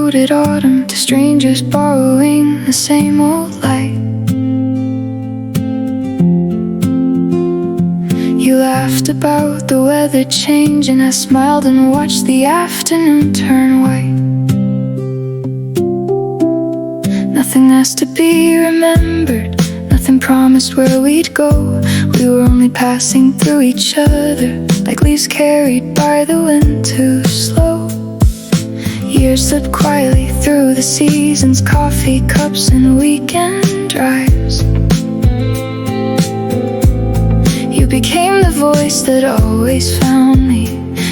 coated autumn to strangers borrowing the same old light. You laughed about the weather change, and I smiled and watched the afternoon turn white. Nothing asked to be remembered, nothing promised where we'd go. We were only passing through each other, like leaves carried by the wind too slow. Years slipped quietly through the seasons, coffee cups and weekend drives. You became the voice that always found me,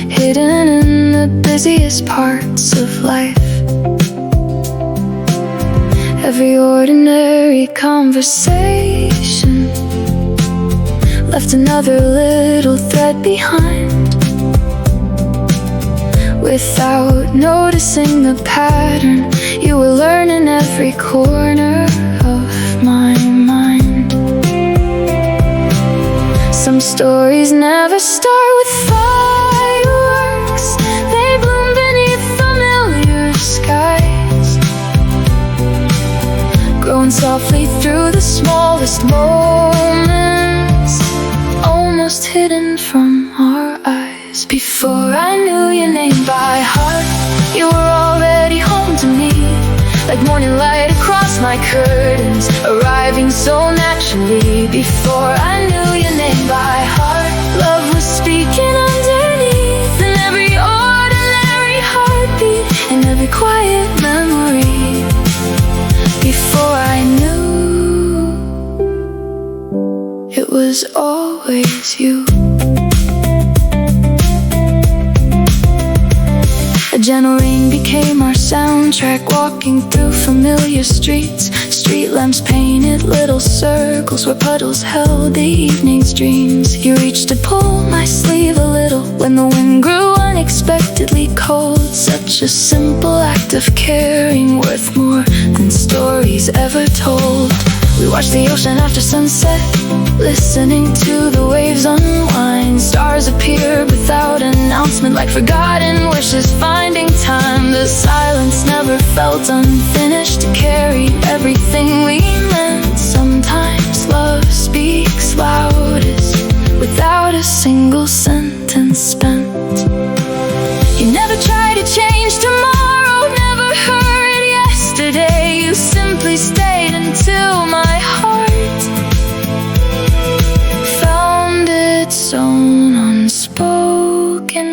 hidden in the busiest parts of life. Every ordinary conversation left another little thread behind. Without noticing the pattern, you were learning every corner of my mind. Some stories never start with fireworks, they bloom beneath familiar skies, growing softly through the smallest moments, almost hidden from our eyes. Before I knew your name by heart, you were already home to me, like morning light across my curtains, arriving so naturally. Before I knew your name by heart, love was speaking underneath, in every ordinary heartbeat, in every quiet memory. Before I knew, it was always you. A gentle rain became our soundtrack, walking through familiar streets. Street lamps painted little circles where puddles held the evening's dreams. You reached to pull my sleeve a little when the wind grew unexpectedly cold. Such a simple act of caring, worth more than stories ever told. We watched the ocean after sunset, listening to the waves unwind. Stars appeared without announcement, like forgotten wishes finding time. The silence never felt unfinished, carried everything we meant. Sometimes love speaks loudest, without a single sentence spent. You never tried to change tomorrow, never hurried yesterday. You simply stayed until my heart found its own unspoken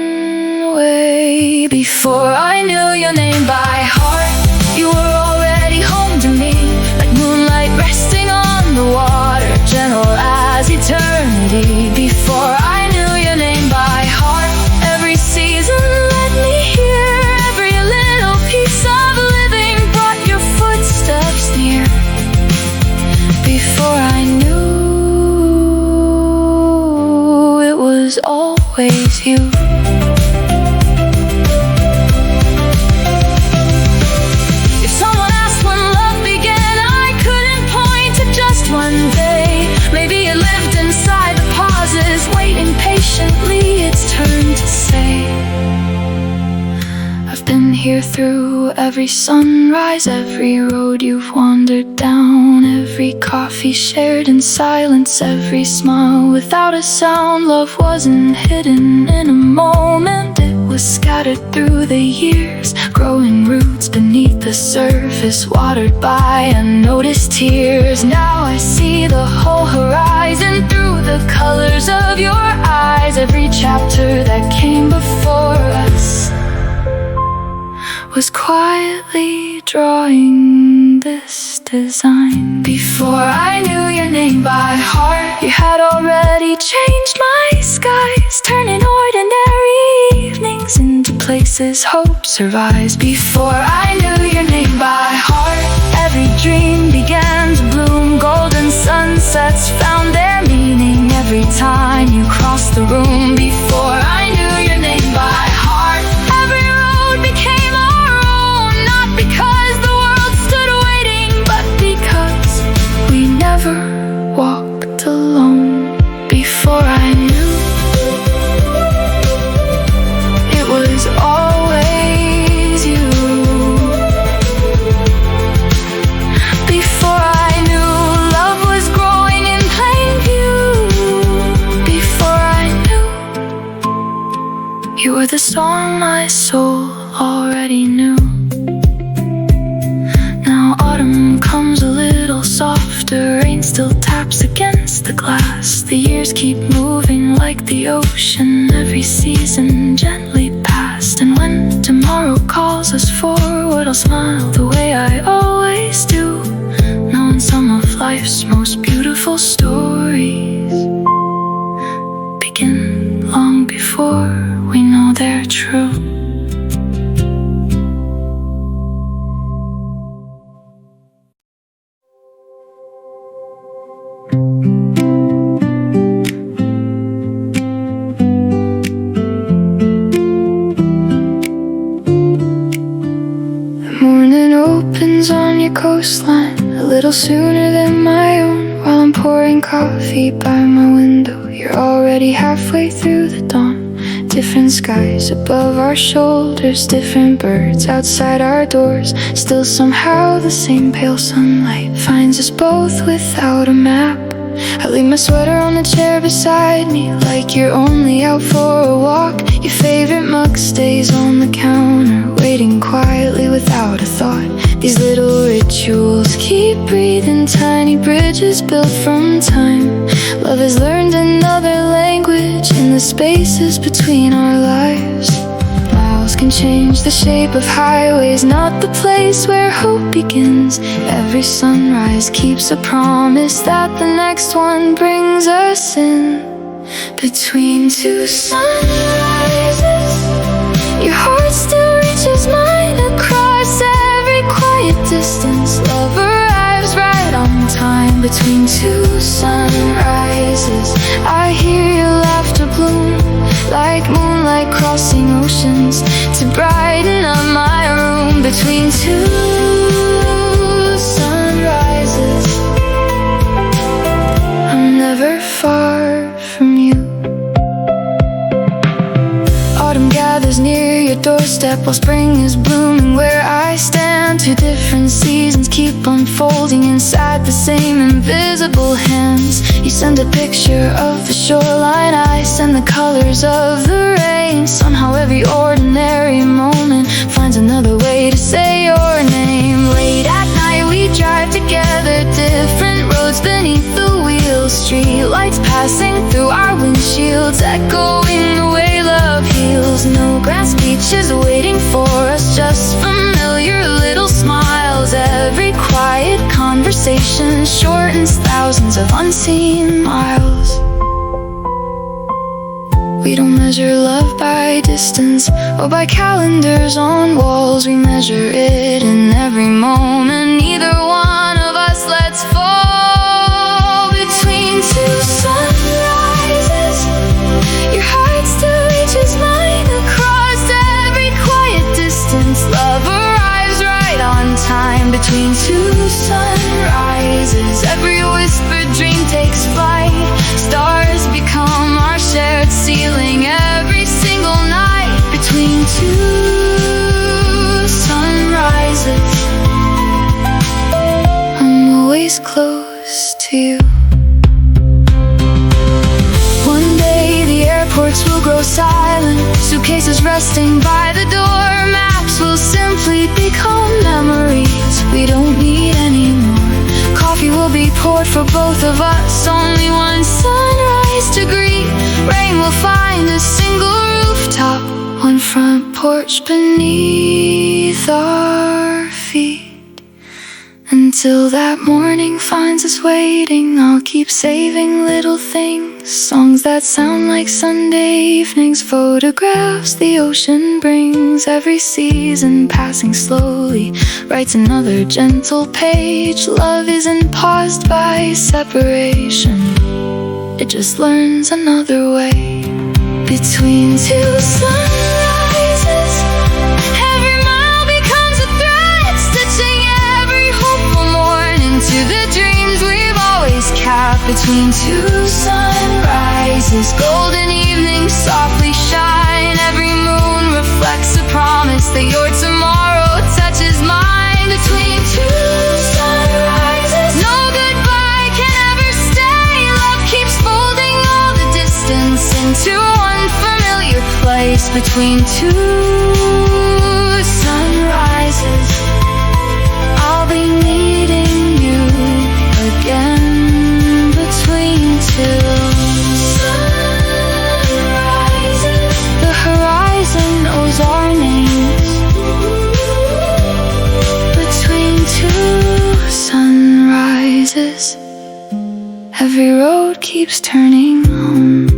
way. Before I knew your name by heart, you were already home to me, like moonlight resting on the water, gentle as eternity. Before I knew your name by heart, every season led me here, every little piece of living brought your footsteps near. Before I knew, it was always you. If someone asked when love began, I couldn't point to just one day. Maybe it lived inside the pauses, waiting patiently its turn to say. I've been here through every sunrise, every road you've wandered down, every coffee shared in silence, every smile without a sound. Love wasn't hidden in a moment, it was scattered through the years, growing roots beneath the surface, watered by unnoticed tears. Now I see the whole horizon through the colors of your eyes. Every chapter that came before us was quietly drawing this design. Before I knew your name by heart, you had already changed my skies, turning ordinary evenings into places hope survives. Before I knew your name by heart, every dream began to bloom. Golden sunsets found their meaning every time you crossed the room. Before I knew your name by heart, every road became our own, not because the world stood waiting, but because we never walked alone. Before I knew, it was always you. The years keep moving like the ocean, every season gently passed. And when tomorrow calls us forward, I'll smile the way I always do, knowing some of life's most beautiful stories begin long before we know they're true. On your coastline, a little sooner than my own. While I'm pouring coffee by my window, you're already halfway through the dawn. Different skies above our shoulders, different birds outside our doors. Still somehow the same pale sunlight finds us both without a map. I leave my sweater on the chair beside me, like you're only out for a walk. Your favorite mug stays on the counter, waiting quietly without a thought. These little rituals keep breathing, tiny bridges built from time. Love has learned another language in the spaces between our lives. Miles can change the shape of highways, not the place where hope begins. Every sunrise keeps a promise that the next one brings us in. Between two sunrises, your heart still reaches mine across every quiet distance. Love arrives right on time. Between two sunrises, I hear your laughter bloom like moonlight crossing oceans to brighten up my room. Between two sunrises, I'm never far from you. Autumn gathers near your doorstep while spring is blooming where I stand. Two different seasons keep unfolding inside the same invisible hands. You send a picture of the shoreline, I send the colors of the rain. Somehow every ordinary moment finds another way to say your name. Late at night we drive together, different roads beneath the wheels. Street lights passing through our windshields, echoing the way love heals. No grand speeches waiting for us, just familiar little smiles. Every quiet conversation shortens thousands of unseen miles. We don't measure love by distance or by calendars on walls. We measure it in every moment neither one of us lets fall. Between two sunrises, your heart still reaches mine across every quiet distance. Love arrives right on time. Between two sunrises, every whispered dream takes flight. Stars become our shared ceiling every single night. Between two sunrises, I'm always close to you. One day the airports will grow silent, suitcases resting by the door. Maps will simply become memories we don't need anymore. Coffee will be poured for both of us, only one sunrise to greet. Rain will find a single rooftop, one front porch beneath our feet. Until that morning finds us waiting, I'll keep saving little things, songs that sound like Sunday evenings, photographs the ocean brings. Every season passing slowly writes another gentle page. Love isn't paused by separation, it just learns another way. Between two sunrises, every mile becomes a thread, stitching every hopeful morning to the dreams we've always kept. Between two sunrises, golden evenings softly shine. Every moon reflects a promise that your tomorrow touches mine. Between two sunrises, no goodbye can ever stay. Love keeps folding all the distance into one familiar place. Between two sunrises, I'll be needing you again. Between two keeps turning on.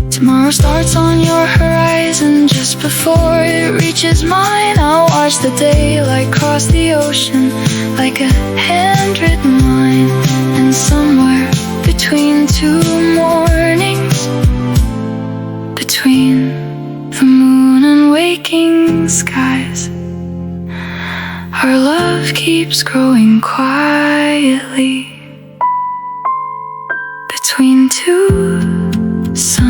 Tomorrow starts on your horizon just before it reaches mine. I'll watch the daylight cross the ocean like a handwritten line. And somewhere between two mornings, between the moon and waking skies, our love keeps growing quietly between two sunrises.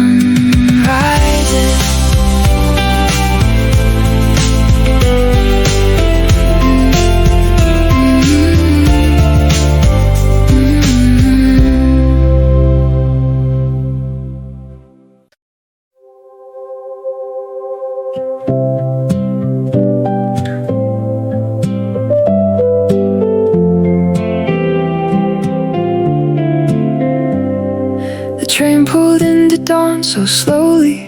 The train pulled into dawn so slowly,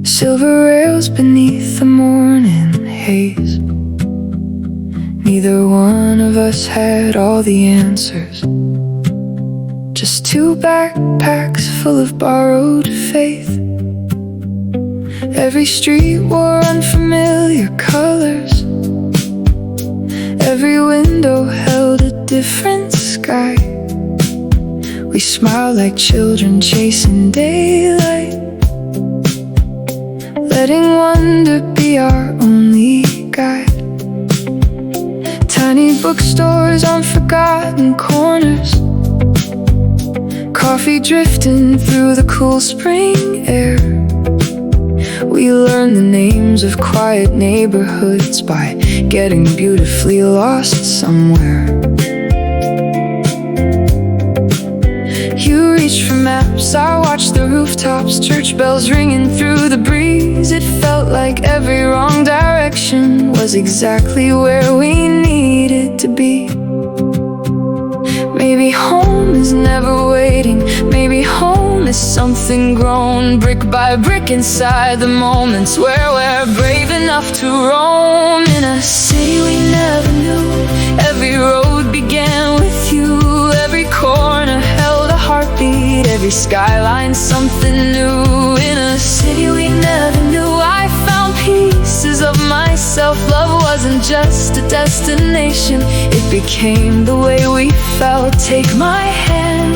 silver rails beneath the morning haze. Neither one of us had all the answers, just two backpacks full of borrowed faith. Every street wore unfamiliar colors, every window held a different sky. We smiled like children chasing daylight, letting wonder be our only guide. Tiny bookstores on forgotten corners, coffee drifting through the cool spring air. We learned the names of quiet neighborhoods by getting beautifully lost somewhere. You reached for maps, I watched the rooftops, church bells ringing through the breeze. It felt like every wrong direction was exactly where we needed to be. Maybe home is never waiting, maybe home is something grown brick by brick inside the moments where we're brave enough to roam. In a city we never knew, every road began with you, every corner held a heartbeat, every skyline something new. In a city we never knew, I found pieces of myself. Love wasn't just a destination, it became the way we felt. Take my hand,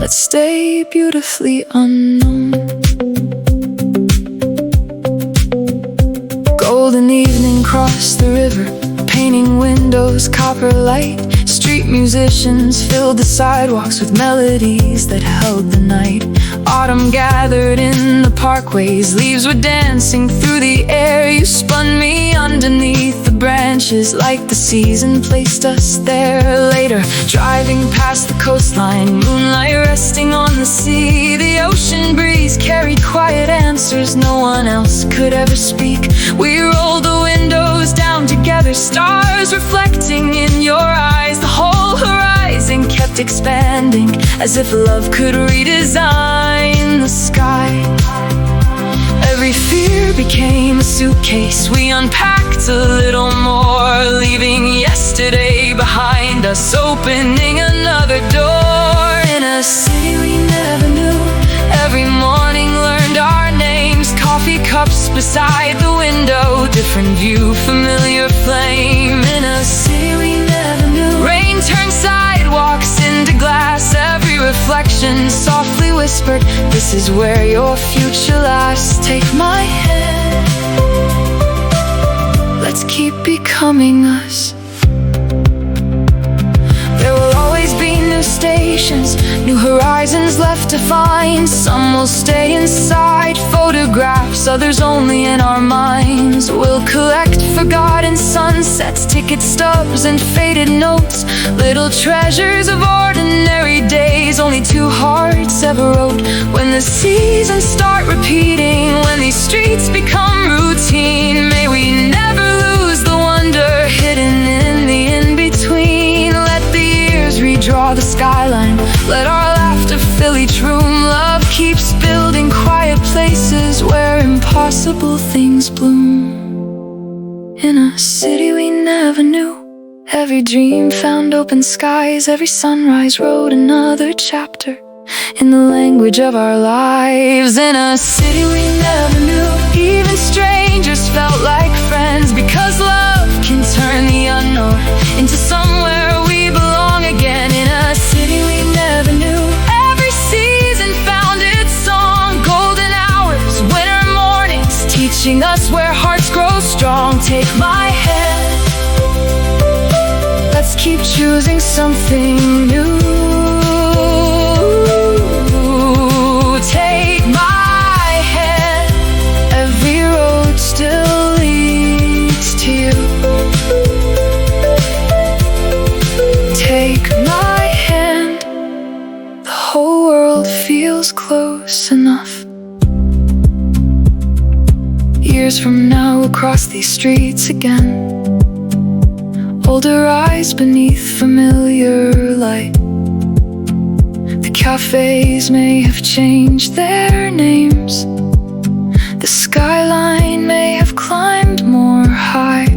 let's stay beautifully unknown. Golden evening crossed the river, painting windows copper light. Street musicians filled the sidewalks with melodies that held the night. Autumn gathered in the parkways, leaves were dancing through the air. You spun me underneath the branches like the season placed us there. Later, driving past the coastline, moonlight resting on the sea. The ocean breeze carried quiet answers no one else could ever speak. We rolled the windows down together, stars reflecting in your eyes. The whole horizon kept expanding, as if love could redesign the sky. Every fear became a suitcase, we unpacked a little more, leaving yesterday behind us, opening another door. In a city we never knew, every morning learned our names. Coffee cups beside the window, different view, familiar flame. In a city we never knew, rain turned sidewalks into glass. Every reflection softly whispered, this is where your future lasts. Take my hand, let's keep becoming us. There will always be new stations, new horizons left to find. Some will stay inside photographs, others only in our minds. We'll collect forgotten sunsets, ticket stubs and faded notes, little treasures of ordinary days only two hearts ever wrote. When the seasons start repeating, when these streets become routine, may we never lose the wonder hidden in the in-between. Let the years redraw the skyline, let our laughter fill each room. Love keeps building quiet places where impossible things bloom. In a city we never knew, Every dream found open skies, every sunrise wrote another chapter in the language of our lives. In a city we never knew, even strangers felt like friends, because love can turn the unknown into somewhere we belong again. In a city we never knew, every season found its song, golden hours, winter mornings, teaching us where hearts grow strong. Take my hand, let's keep choosing something new. Take my hand, every road still leads to you. Take my hand, the whole world feels close enough. Years from now we'll cross these streets again, older eyes beneath familiar light. The cafes may have changed their names, the skyline may have climbed more high,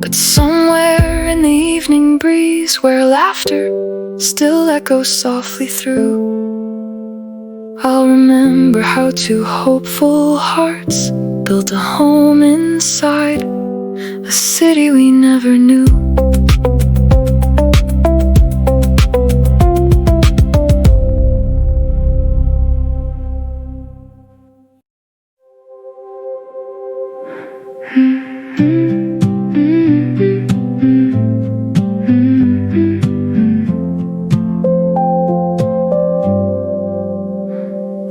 but somewhere in the evening breeze, where laughter still echoes softly through, I'll remember how two hopeful hearts built a home inside a city we never knew.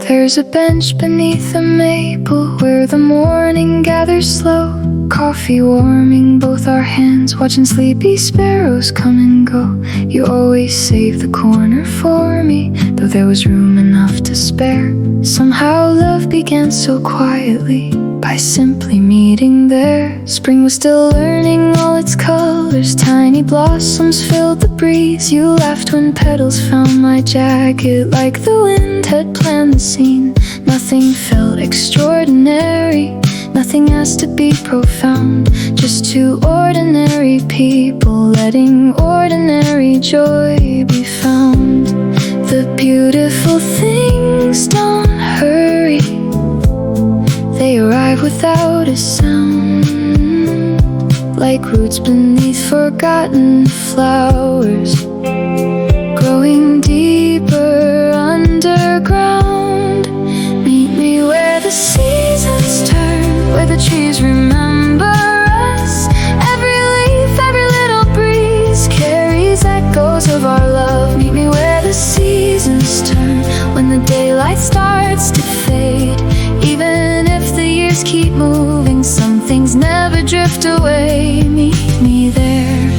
There's a bench beneath a maple where the morning gathers slow, coffee warming both our hands, watching sleepy sparrows come and go. You always saved the corner for me, though there was room enough to spare. Somehow love began so quietly, by simply meeting there. Spring was still learning all its colors, tiny blossoms filled the breeze. You laughed when petals found my jacket, like the wind had planned the scene. Nothing felt extraordinary, nothing has to be profound, just two ordinary people letting ordinary joy be found. The beautiful things don't hurry, they arrive without a sound, like roots beneath forgotten flowers, growing deeper underground. Meet me where the seasons turn, where the trees remember us. Every leaf, every little breeze carries echoes of our love. Meet me where the seasons turn, when the daylight starts to fade. Even if the years keep moving, some things never drift away. Meet me there,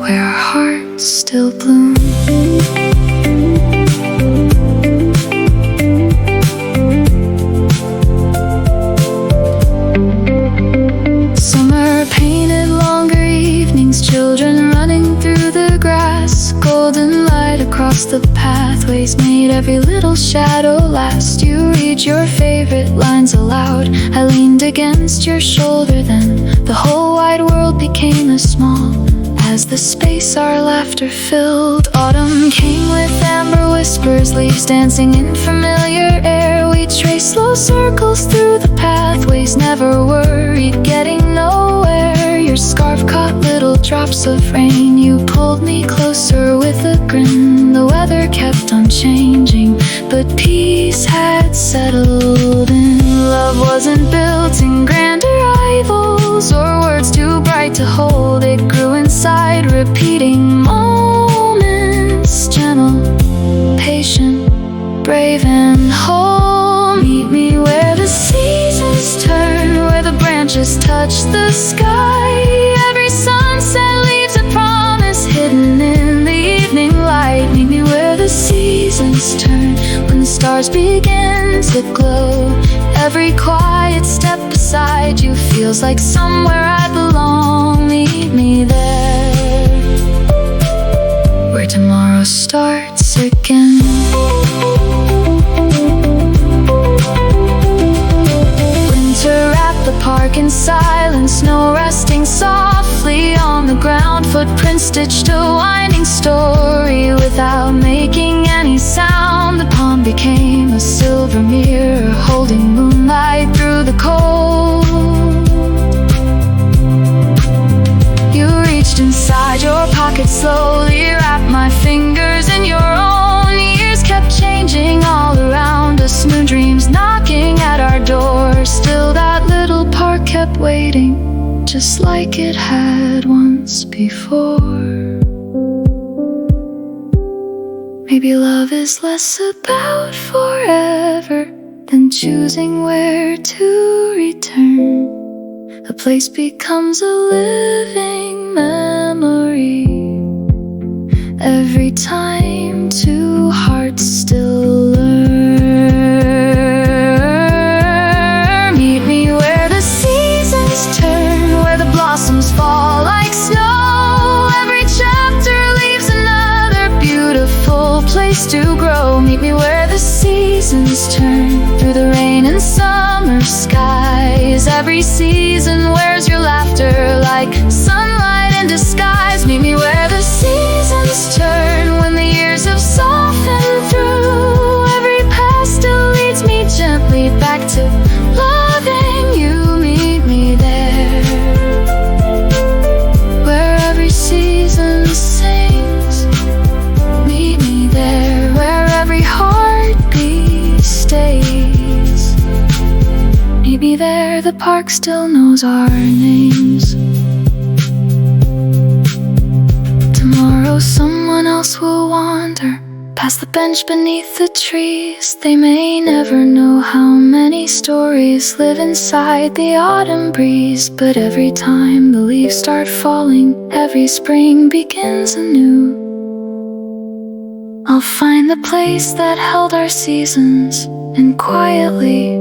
where our hearts still bloom. Summer painted longer evenings, children running through the grass, golden light across the pathways made every little shadow last. You read your favorite lines aloud, I leaned against your shoulder then. The whole wide world became as small as the space our laughter filled. Autumn came with amber whispers, leaves dancing in familiar air. We traced slow circles through the pathways, never worried, getting nowhere. Your scarf caught little drops of rain, you pulled me closer with a grin. The weather kept on changing, but peace had settled in. Love wasn't built in grand arrivals or words too bright to hold. It grew inside, repeating moments, gentle, patient, brave and whole. Meet me where the seasons turn, where the branches touch the sky. Every sunset leaves a promise hidden in the evening light. Meet me where the seasons turn, when the stars begin to glow. Every quiet step beside you feels like somewhere I belong. Meet me there, where tomorrow starts again. Winter wrapped the park in silence, snow resting softly on the ground, footprints stitched a winding story without making any sound. The pond became a silver mirror, holding moonlight through the cold. You reached inside your pocket slowly, wrapped my fingers in your own. Years kept changing all around us, new dreams knocking at our door. Still that little park kept waiting, just like it had once before. Maybe love is less about forever than choosing where to return. A place becomes a living memory every time two hearts still learn. Meet me where the seasons turn, where the blossoms fall like snow. Every chapter leaves another beautiful place to grow. Meet me where the seasons turn, through the rain and summer skies. Every season wears your laughter like sunlight in disguise. Meet me where the seasons turn, when the years have softened through. Every path still leads me gently back to loving you. Meet me there, where every season sings. Meet me there, where every heartbeat stays. Meet me there, the park still knows our names. Tomorrow someone else will wander past the bench beneath the trees. They may never know how many stories live inside the autumn breeze. But every time the leaves start falling, every spring begins anew. I'll find the place that held our seasons and quietly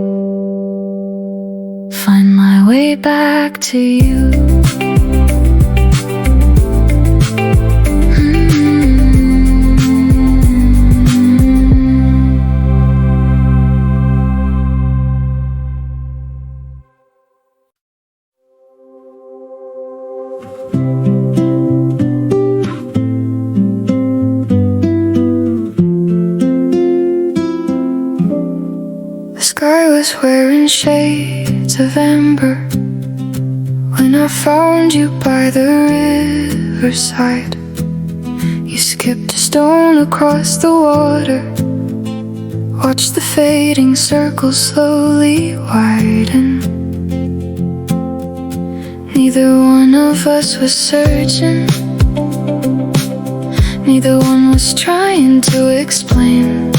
find my way back to you. The sky was wearing shades of amber when I found you by the riverside. You skipped a stone across the water, watched the fading circles slowly widen. Neither one of us was searching, neither one was trying to explain.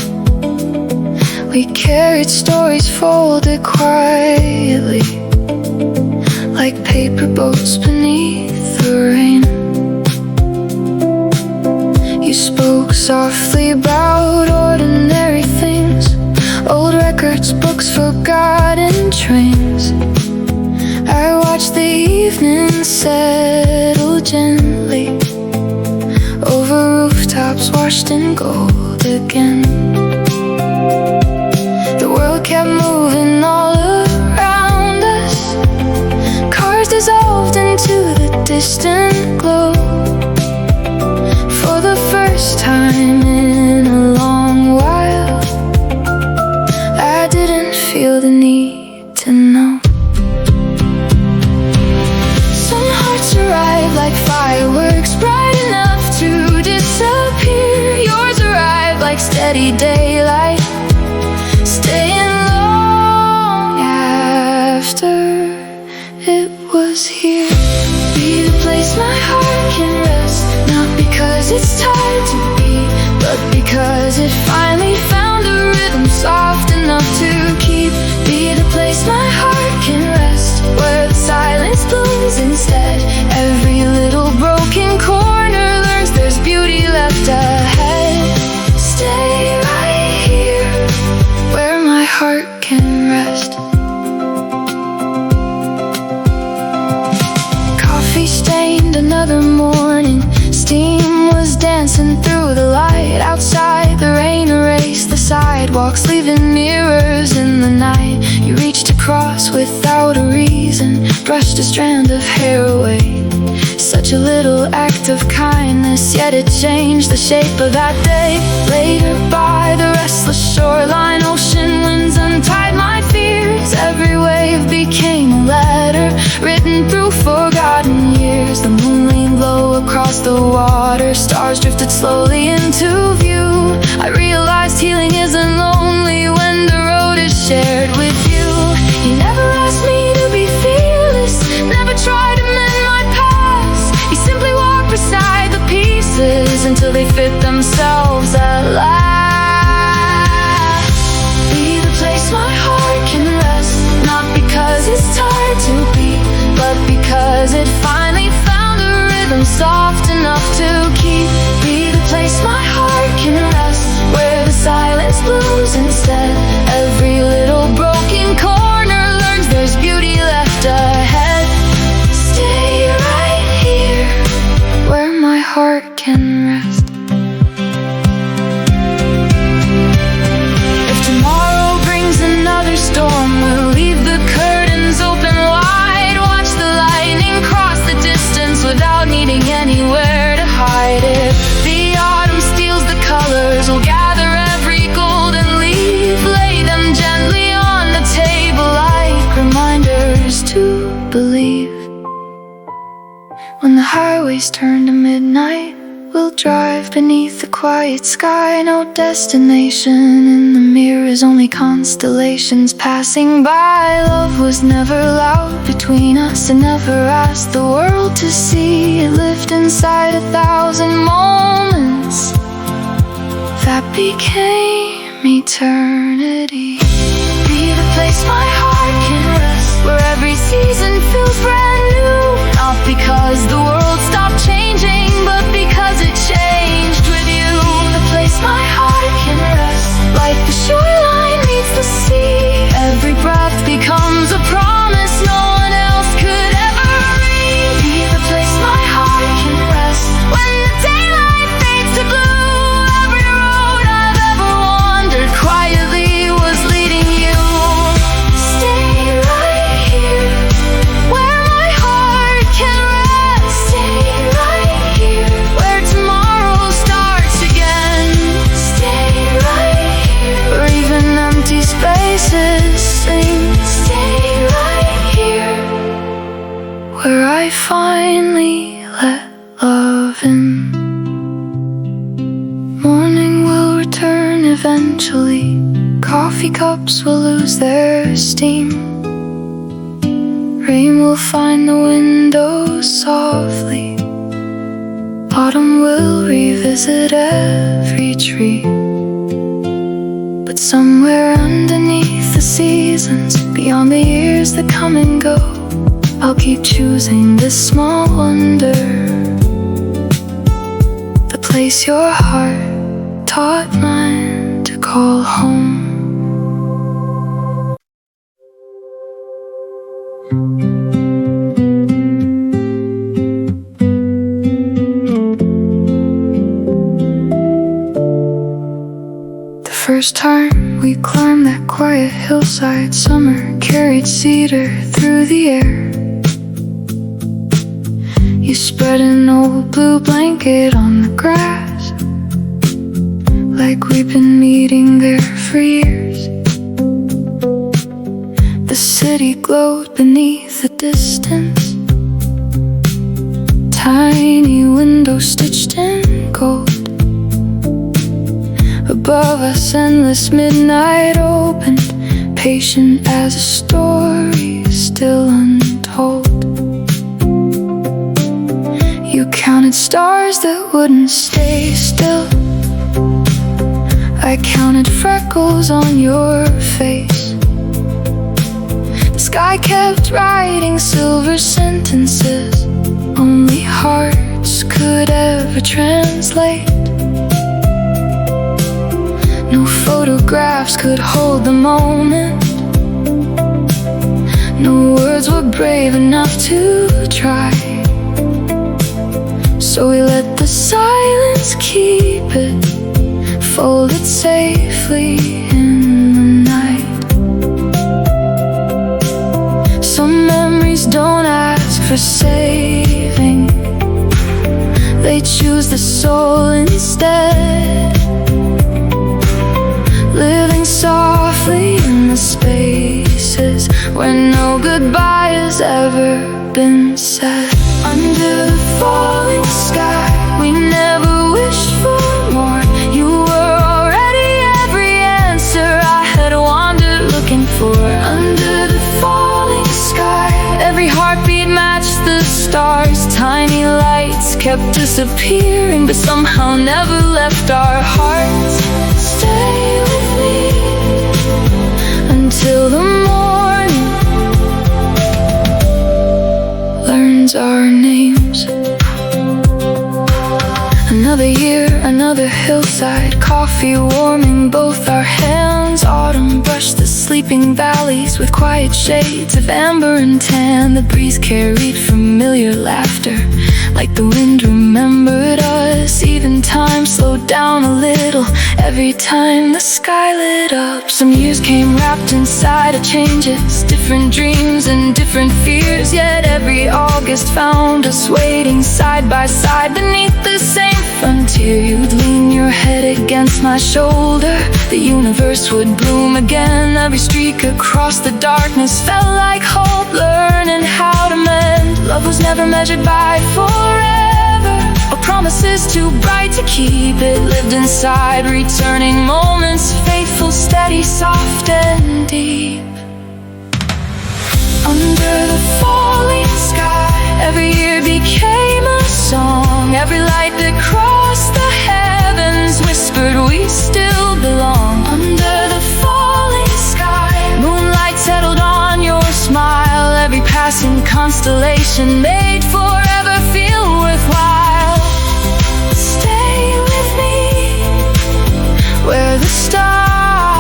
We carried stories folded quietly, like paper boats beneath the rain. You spoke softly about ordinary things, old records, books, forgotten trains. I watched the evening settle gently over rooftops washed in gold again. The world kept moving all around us, cars dissolved into the distant glow. For the first time in a long while, I didn't feel the need to know. Some hearts arrive like fireworks, bright enough to disappear. Yours arrived like steady daylight, staying long after it was here. Be the place my heart can rest, not because it's tied to be, but because it finally found a rhythm soft enough to keep. Be the place my heart can rest, where the silence blooms instead. Every little broken corner learns there's beauty left ahead. Stay right here, where my heart can rest. Coffee stained another morning, steam was dancing through the light. Outside the rain erased the sidewalks, leaving mirrors in the night. You reached to cross without a reason, brushed a strand of hair away. Such a little act of kindness, yet it changed the shape of that day. Later by the restless shoreline, ocean winds untied my fears. Every wave became a letter written through forgotten years. The moon leaned low across the water, stars drifted slowly into view. I realized healing isn't lonely when the road is shared with you. You never asked me to be fearless, never tried to mend my past. You simply walked beside the pieces until they fit themselves at last. Be the place my heart can rest, not because it's tired to beat, but because it finally found a rhythm soft enough to keep. Be the place my heart can rest, where the silence blooms instead. Every little broken corner learns there's beauty left ahead. Stay right here, where my heart can rest. If tomorrow brings another storm, we'll leave the curtains open wide. Watch the lightning cross the distance without needing anywhere to hide it. The autumn steals the colors, we'll gather every golden leaf, lay them gently on the table like reminders to believe. When the highways turn to midnight, we'll drive beneath the quiet sky. No destination in the mirrors, only constellations passing by. Love was never loud between us, and never asked the world to see. It lived inside 1,000 moments that became eternity. Be the place my heart can rest, where every season feels brand new. Not because the world stopped changing, but because it changed with you. The place my heart can rest, like the shoreline meets the sea. Every breath becomes a promise no one else could ever read. Be the place my heart can rest, when the daylight fades to blue. Every road I've ever wandered quietly was leading you. Stay right here, where my heart can rest. Stay right here, where tomorrow starts again. Stay right here, where even empty spaces sing. Stay right here, where I finally let love in. Morning will return eventually, coffee cups will lose their steam. Rain will find the windows softly, autumn will revisit every tree. But somewhere underneath the seasons, beyond the years that come and go, I'll keep choosing this small wonder, the place your heart taught mine to call home. The first time we climbed that quiet hillside, summer carried cedar through the air. You spread an old blue blanket on the grass, like we've been meeting there for years. The city glowed beneath the distance, tiny windows stitched in gold. Above us endless midnight opened, patient as a story still untold. You counted stars that wouldn't stay still, I counted freckles on your face. The sky kept writing silver sentences only hearts could ever translate. No photographs could hold the moment, no words were brave enough to try. So we let the silence keep it, folded safely in the night. for saving. They choose the soul instead, living softly in the spaces where no goodbye has ever been said. Under the falling sky, we never wished for more. You were already every answer I had wandered looking for. Under the falling sky, every heartbeat matched the stars. Tiny lights kept disappearing, but somehow never left our hearts. Stay with me until the morning learns our names. Another year, another hillside, coffee warming both our hands. Autumn brushed the sleeping valleys with quiet shades of amber and tan. The breeze carried familiar laughter, like the wind remembered us. Even time slowed down a little every time the sky lit up. Some years came wrapped inside of changes, different dreams and different fears. Yet every August found us waiting side by side beneath the same frontier. You'd lean your head against my shoulder, the universe would bloom again. Every streak across the darkness felt like hope, learning how to mend. Love was never measured by forever, or promises too bright to keep. It lived inside returning moments, faithful, steady, soft and deep. Under the falling sky, every year became a song. Every light that crossed the heavens whispered we still belong. Under the falling sky, moonlight settled on your smile. Every passing constellation made forever feel worthwhile. Stay with me where the stars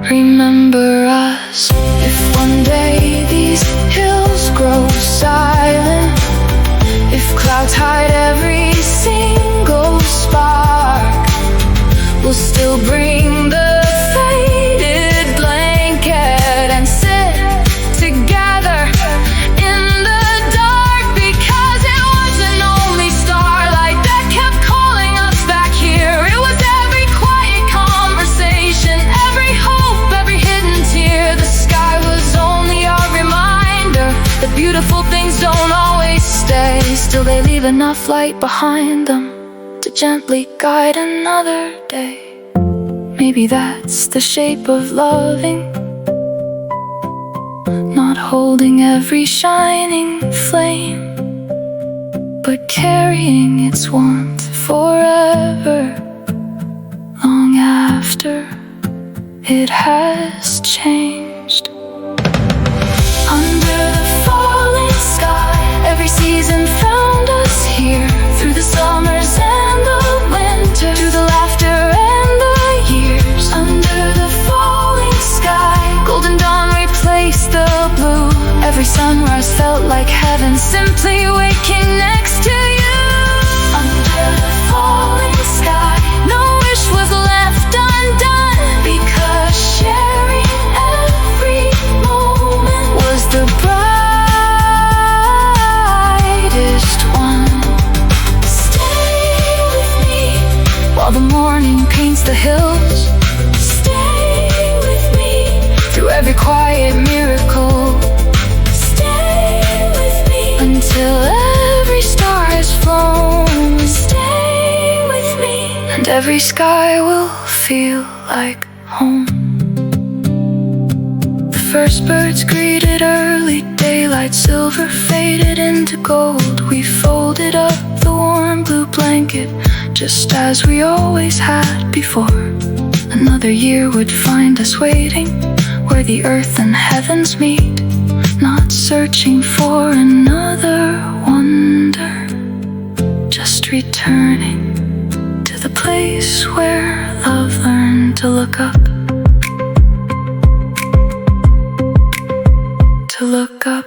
remember us. If one day these hills grow silent, if clouds hide every single spark, we'll still bring the faded blanket and sit together in the dark. Because it wasn't only starlight that kept calling us back here. It was every quiet conversation, every hope, every hidden tear. The sky was only our reminder that beautiful things don't always stay. Still they leave enough light behind them to gently guide another day. Maybe that's the shape of loving, not holding every shining flame, but carrying its warmth forever, long after it has changed. Under the falling sky, every season found us here, through the summers and the winter, through the laughter and the years. Under the falling sky, golden dawn replaced the blue. Every sunrise felt like heaven, simply waking next to you. Under the falling sky, no wish was left undone, because sharing every moment was the brightest one. Stay with me while the morning paints the hills. Stay with me through every quiet miracle. Stay with me until every star has flown. Stay with me and every sky will feel like home. The first birds greeted early daylight, silver faded into gold. We folded up the warm blue blanket, just as we always had before. Another year would find us waiting where the earth and heavens meet, not searching for another wonder, just returning to the place where love learned to look up. To look up.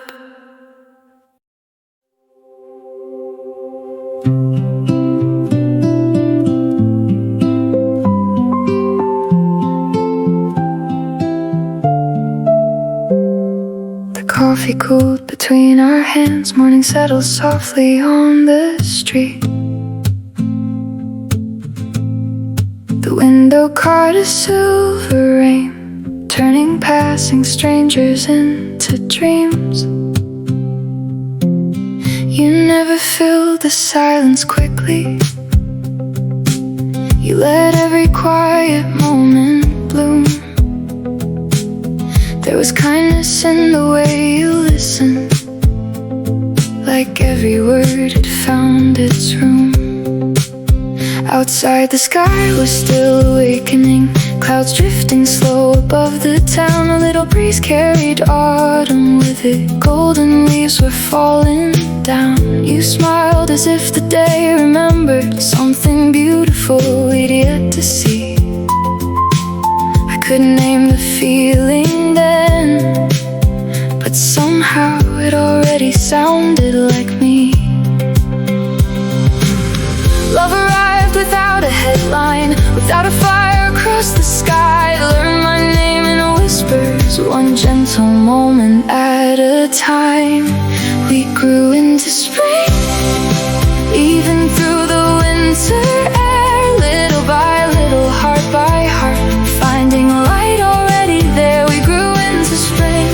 coffee cooled between our hands. Morning settles softly on the street. The window caught a silver rain, turning passing strangers into dreams. You never filled the silence quickly. You let every quiet moment bloom. There was kindness in the way you listened, like every word had found its room. Outside the sky was still awakening, clouds drifting slow above the town. A little breeze carried autumn with it, golden leaves were falling down. You smiled as if the day remembered something beautiful we'd yet to see. I couldn't name the feeling then, but somehow it already sounded like me. Love arrived without a headline, without a fire across the sky. Learned my name in whispers, one gentle moment at a time. We grew into spring, even through the winter air. Little by little, heart by heart, finding light already there. We grew into spring,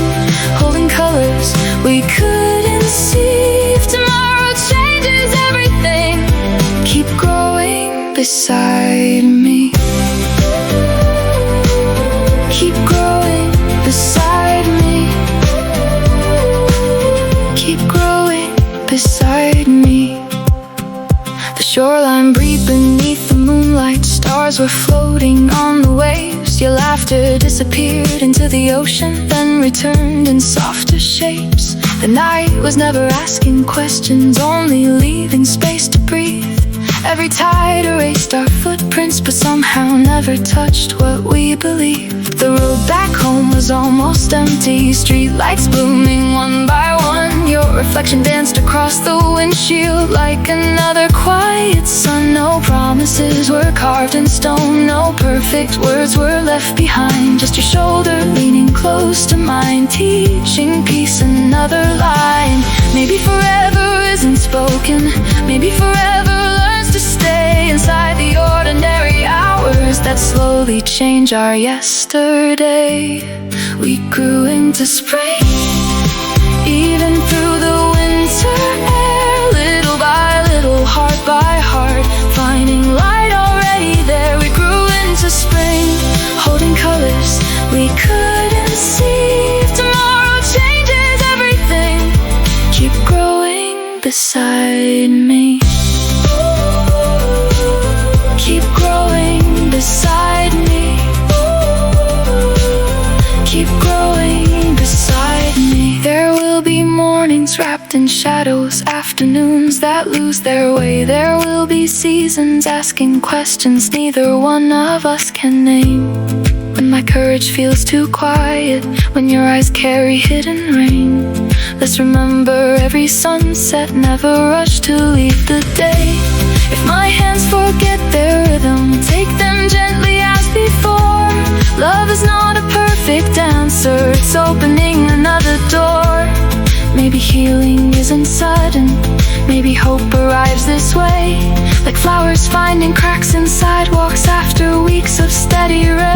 holding colors we couldn't see. If tomorrow changes everything, keep growing beside me. Keep growing beside me. Keep growing beside me. The shoreline breathed beneath the moonlight. Stars were floating on the waves. Your laughter disappeared into the ocean, then returned in softer shapes. The night was never asking questions, only leaving space to breathe. Every tide erased our footprints, but somehow never touched what we believed. The road back home was almost empty, street lights blooming one by one. Your reflection danced across the windshield like another quiet sun. No promises were carved in stone, no perfect words were left behind. Just your shoulder leaning close to mine, teaching peace another line. Maybe forever isn't spoken, maybe forever learns to stay inside the ordinary hours that slowly change our yesterday. We grew into spring, even through the winter air. Little by little, heart by heart, finding light already there. We grew into spring, holding colors we couldn't see. If tomorrow changes everything, keep growing beside me. Keep growing beside me. Keep growing beside me. There will be mornings wrapped in shadows, afternoons that lose their way. There will be seasons asking questions neither one of us can name. When my courage feels too quiet, when your eyes carry hidden rain, let's remember every sunset, never rush to leave the day. If my hands forget their rhythm, take them gently as before. Love is not a perfect answer, it's opening another door. Maybe healing isn't sudden, maybe hope arrives this way, like flowers finding cracks in sidewalks after weeks of steady rain.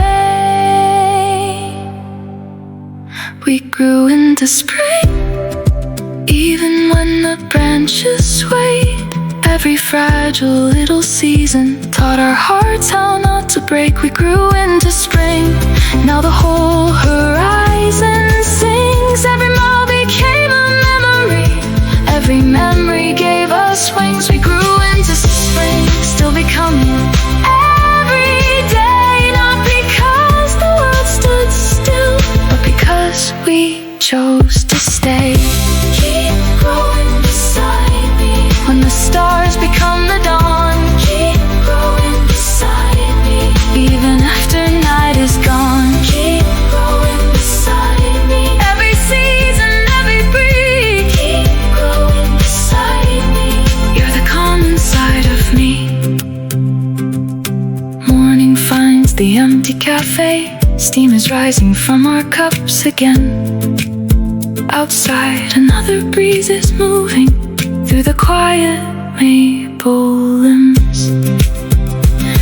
We grew into spring, even when the branches swayed. Every fragile little season taught our hearts how not to break. We grew into spring, now the whole horizon sings. Every mile became a memory, every memory gave us wings. We grew into spring, still becoming every day. Not because the world stood still, but because we chose to stay. Keep growing beside me. When the stars become the dawn, keep growing beside me. Even after night is gone, keep growing beside me. Every season, every breeze, keep growing beside me. You're the calm inside of me. Morning finds the empty cafe, steam is rising from our cups again. outside, another breeze is moving through the quiet maple limbs.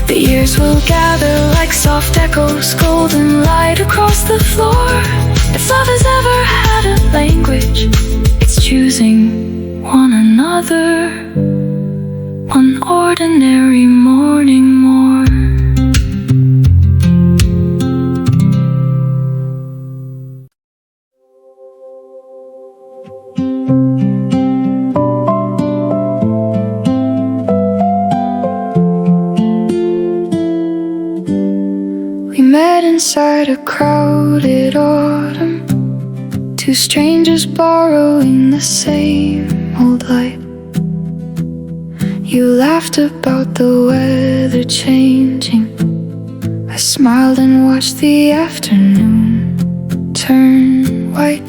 The years will gather like soft echoes, golden light across the floor. If love has ever had a language, it's choosing one another, one ordinary morning more. We met inside a crowded autumn, two strangers borrowing the same old light. You laughed about the weather changing. I smiled and watched the afternoon turn white.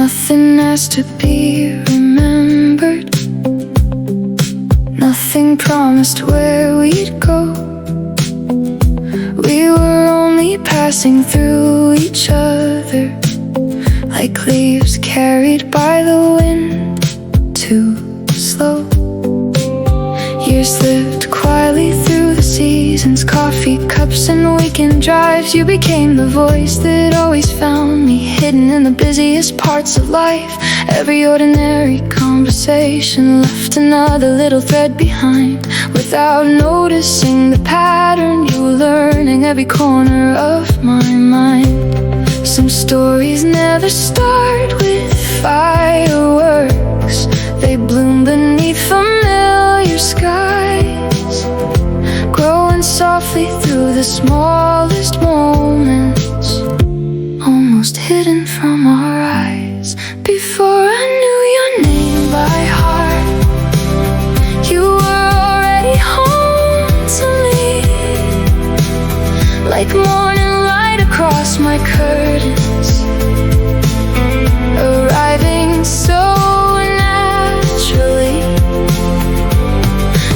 Nothing has to be remembered, nothing promised where we'd go. We were only passing through each other, like leaves carried by the wind, too slow. Years slipped quietly through the seasons, coffee cups and weekend drives. You became the voice that always found me hidden in the busiest parts of life. Every ordinary conversation left another little thread behind. Without noticing the pattern, you were learning every corner of my mind. Some stories never start with fireworks, they bloom beneath familiar skies, growing softly through the smallest moments, almost hidden from our eyes. Before I knew your name by heart, you were already home to me, like morning light across my curtains, arriving so naturally.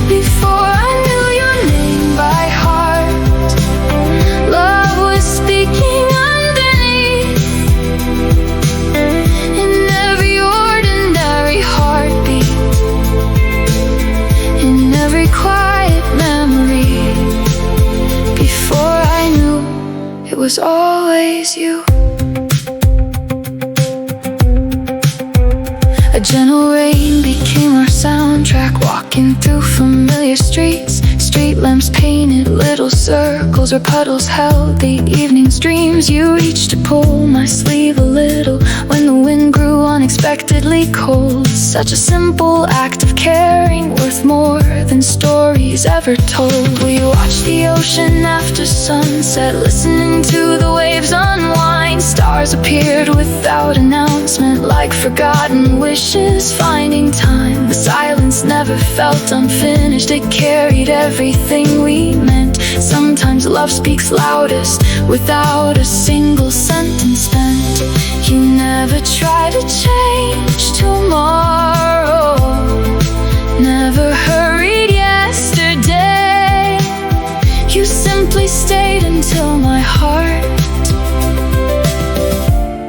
Before I knew your name by heart, love was speaking underneath, in every ordinary heartbeat, in every quiet memory. Before I knew, it was always you. A gentle rain became our soundtrack, walking through familiar streets. Street lamps painted little circles where puddles held the evening's dreams. You reached to pull my sleeve a little when the wind grew unexpectedly cold. Such a simple act of caring, worth more than stories ever told. We watched the ocean after sunset, listening to the waves unwind. Stars appeared without announcement, like forgotten wishes finding time. The silence never felt unfinished, it carried everything we meant. Sometimes love speaks loudest without a single sentence spent. You never tried to change tomorrow, never hurried yesterday. You simply stayed until my heart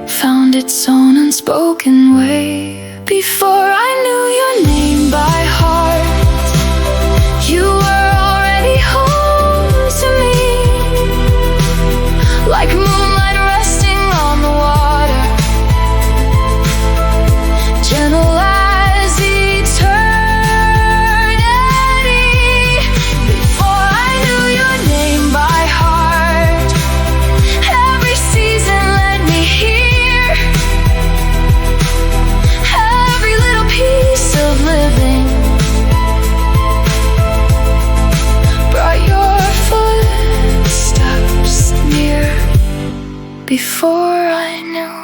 found its own unspoken way. Before I knew your name by heart, you were already home to me, like moonlight resting on the water, gentle as eternity. Before I knew your name by heart, every season led me here, every little piece of living brought your footsteps near. Before I knew,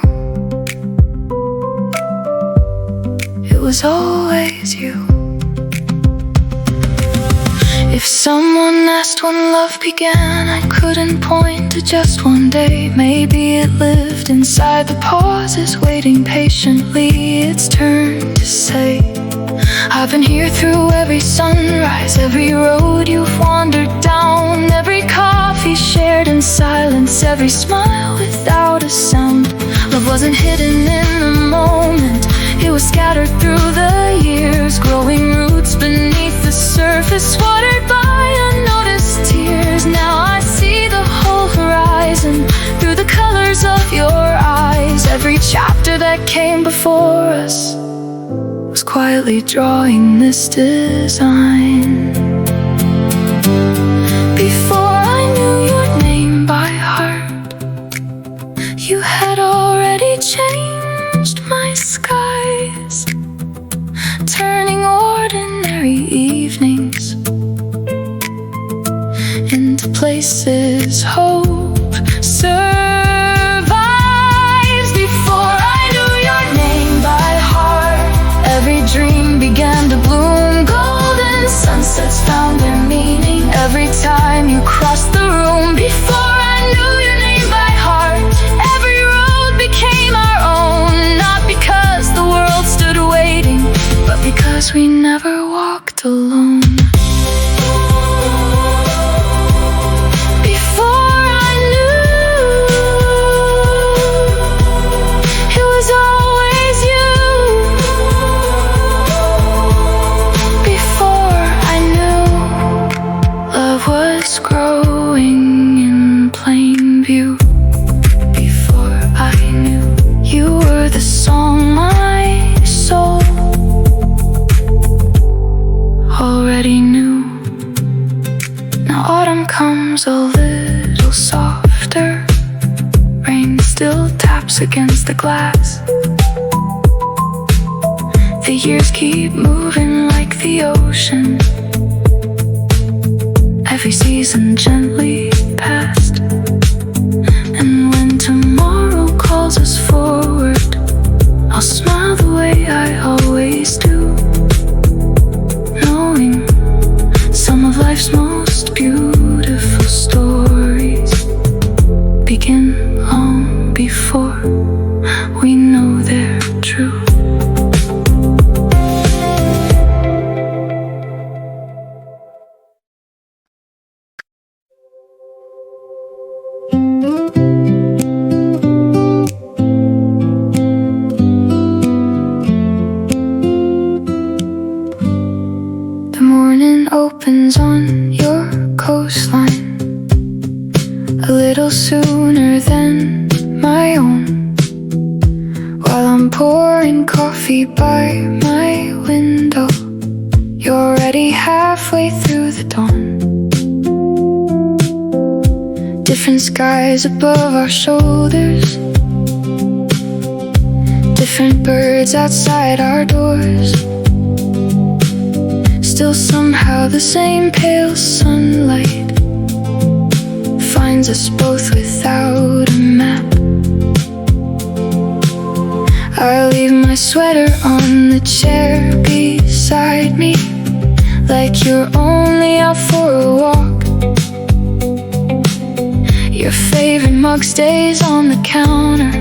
it was always you. If someone asked when love began, I couldn't point to just one day. Maybe it lived inside the pauses, waiting patiently its turn to say, I've been here through every sunrise, every road you've wandered down, every coffee shared in silence, every smile without a sound. Love wasn't hidden in the scattered through the years, growing roots beneath the surface, watered by unnoticed tears. Now I see the whole horizon through the colors of your eyes. Every chapter that came before us was quietly drawing this design. Before I knew your name by heart, you had already changed my skies, turning ordinary evenings into places hope survives. Before I knew your name by heart, every dream began to bloom. Golden sunsets found their meaning every time you crossed the room. Before I knew your name by heart, every road became our own. Not because the world stood waiting, but because we never walked alone. Before I knew it was always you. Before I knew love was growing in plain view. Before I knew you were the song my soul already knew. Now autumn comes a little softer, rain still taps against the glass. The years keep moving like the ocean, every season gently passed. And when tomorrow calls us forward, I'll smile the way I always do, knowing some of life's most beautiful stories begin long before we know they're true. The morning opens on your coastline a little sooner than my own. While I'm pouring coffee by my window, you're already halfway through the dawn. Different skies above our shoulders, different birds outside our doors. Still somehow the same pale sunlight finds us both without a map. I leave my sweater on the chair beside me, like you're only out for a walk. Your favorite mug stays on the counter,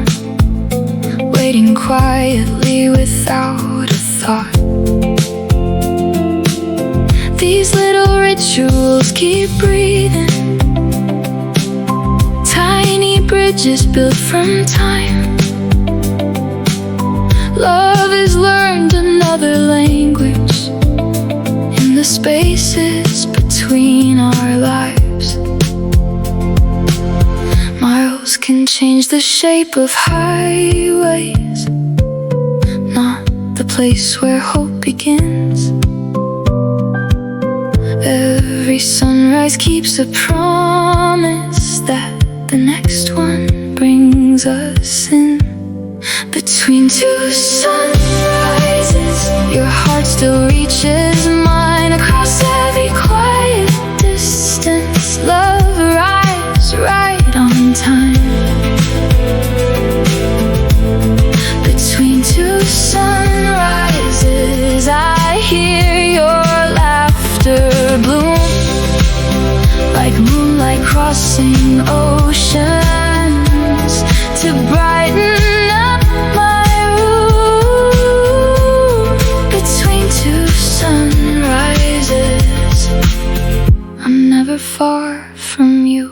waiting quietly without a thought. These little rituals keep breathing, tiny bridges built from time. Love has learned another language in the spaces between our lives. Miles can change the shape of highways, not the place where hope begins. Every sunrise keeps a promise that the next one brings us in. Between two sunrises, your heart still reaches mine. Across every quiet distance, love arrives right on time. Between two sunrises, I hear your laughter bloom, like moonlight crossing oceans to brighten up my room. Between two sunrises, I'm never far from you.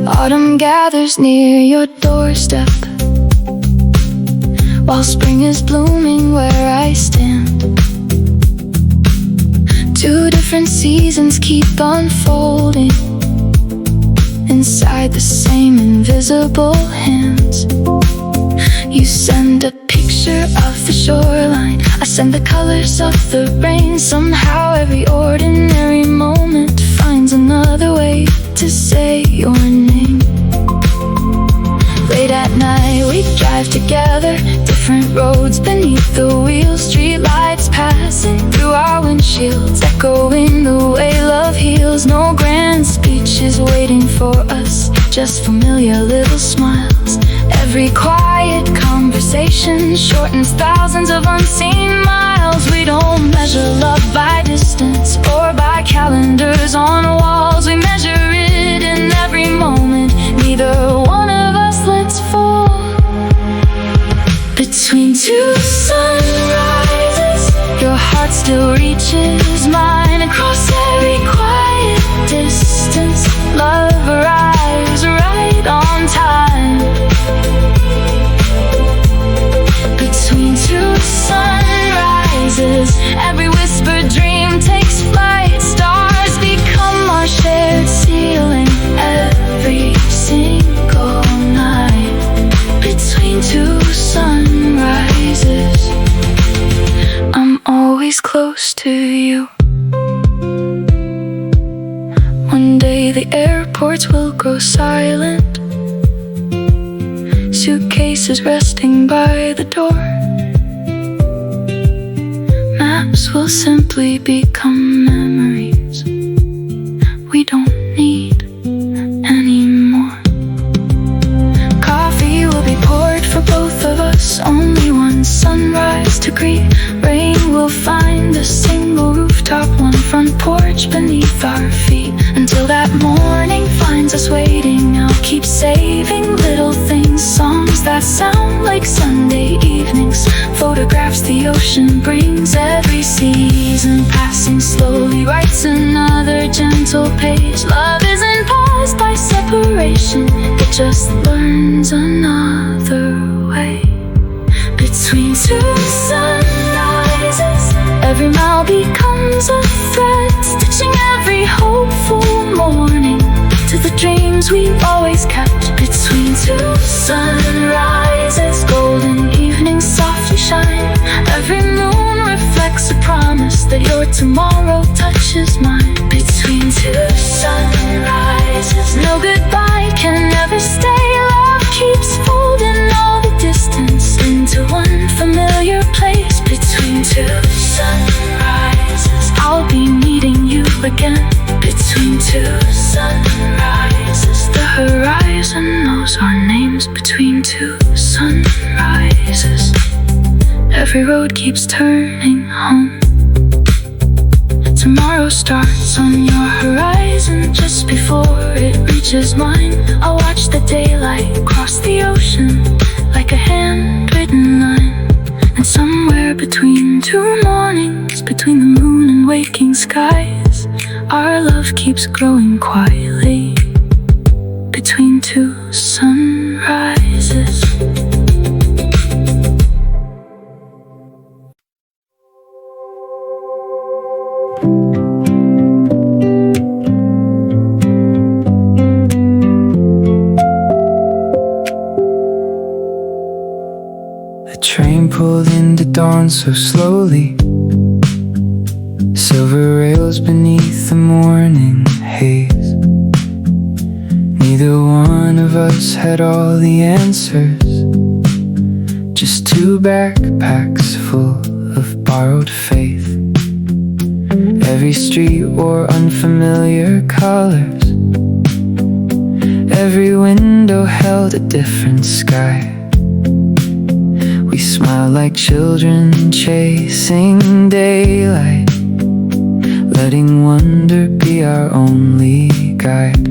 Autumn gathers near your doorstep, while spring is blooming where I stand. Two different seasons keep unfolding inside the same invisible hands. You send a picture of the shoreline, I send the colors of the rain. Somehow every ordinary moment finds another way to say your name. Late at night we drive together, different roads beneath the wheels. Street lights passing through our windshields, echoing the way love heals. No grand speech is waiting for us, just familiar little smiles. Every quiet conversation shortens thousands of unseen miles. We don't measure love by distance or by calendars on walls. We measure it in every moment neither one of us lets fall. Between two sunrises, your heart still reaches mine. Across every quiet distance, love arrives right on time. Between two sunrises, every whispered dream takes flight. Stars become our shared ceiling every single night. Between two sunrises, I'm always close to you. One day the airports will grow silent, suitcases resting by the door. Maps will simply become memories we don't need anymore. Coffee will be poured for both of us, only one sunrise to greet. Rain will find a single rooftop, one front porch beneath our feet. Until that morning finds us waiting, I'll keep saving little things, songs that sound like Sunday evenings, photographs the ocean brings. Every season passing slowly writes another gentle page. Love isn't paused by separation, it just learns another way. Between two sunrises, every mile becomes a thread, stitching every hopeful morning to the dreams we've always kept. Between two sunrises, golden evenings softly shine. Every moon reflects a promise that your tomorrow touches mine. Between two sunrises, no goodbye can ever stay. Love keeps folding all the distance into one familiar place. Between two sunrises, I'll be meeting you again. Between two sunrises, the horizon knows our names. Between two sunrises, every road keeps turning home. Tomorrow starts on your horizon, just before it reaches mine. I'll watch the daylight cross the ocean like a handwritten line. And somewhere between two mornings, between the moon and waking skies, our love keeps growing quietly. Between two sunrises. The train pulled into dawn so slowly, silver rails beneath the morning haze. Neither one of us had all the answers, just two backpacks full of borrowed faith. Every street wore unfamiliar colors, every window held a different sky. We smiled like children chasing daylight, letting wonder be our only guide.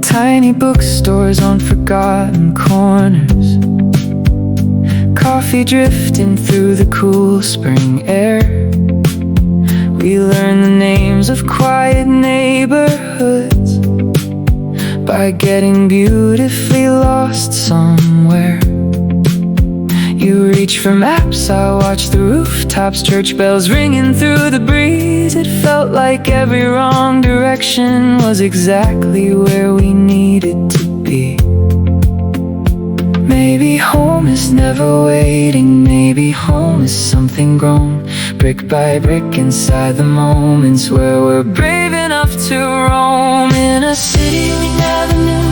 Tiny bookstores on forgotten corners, coffee drifting through the cool spring air. We learned the names of quiet neighborhoods by getting beautifully lost somewhere. You reach for maps, I watch the rooftops, church bells ringing through the breeze. It felt like every wrong direction was exactly where we needed to be. Maybe home is never waiting, maybe home is something grown brick by brick inside the moments where we're brave enough to roam. In a city we never knew,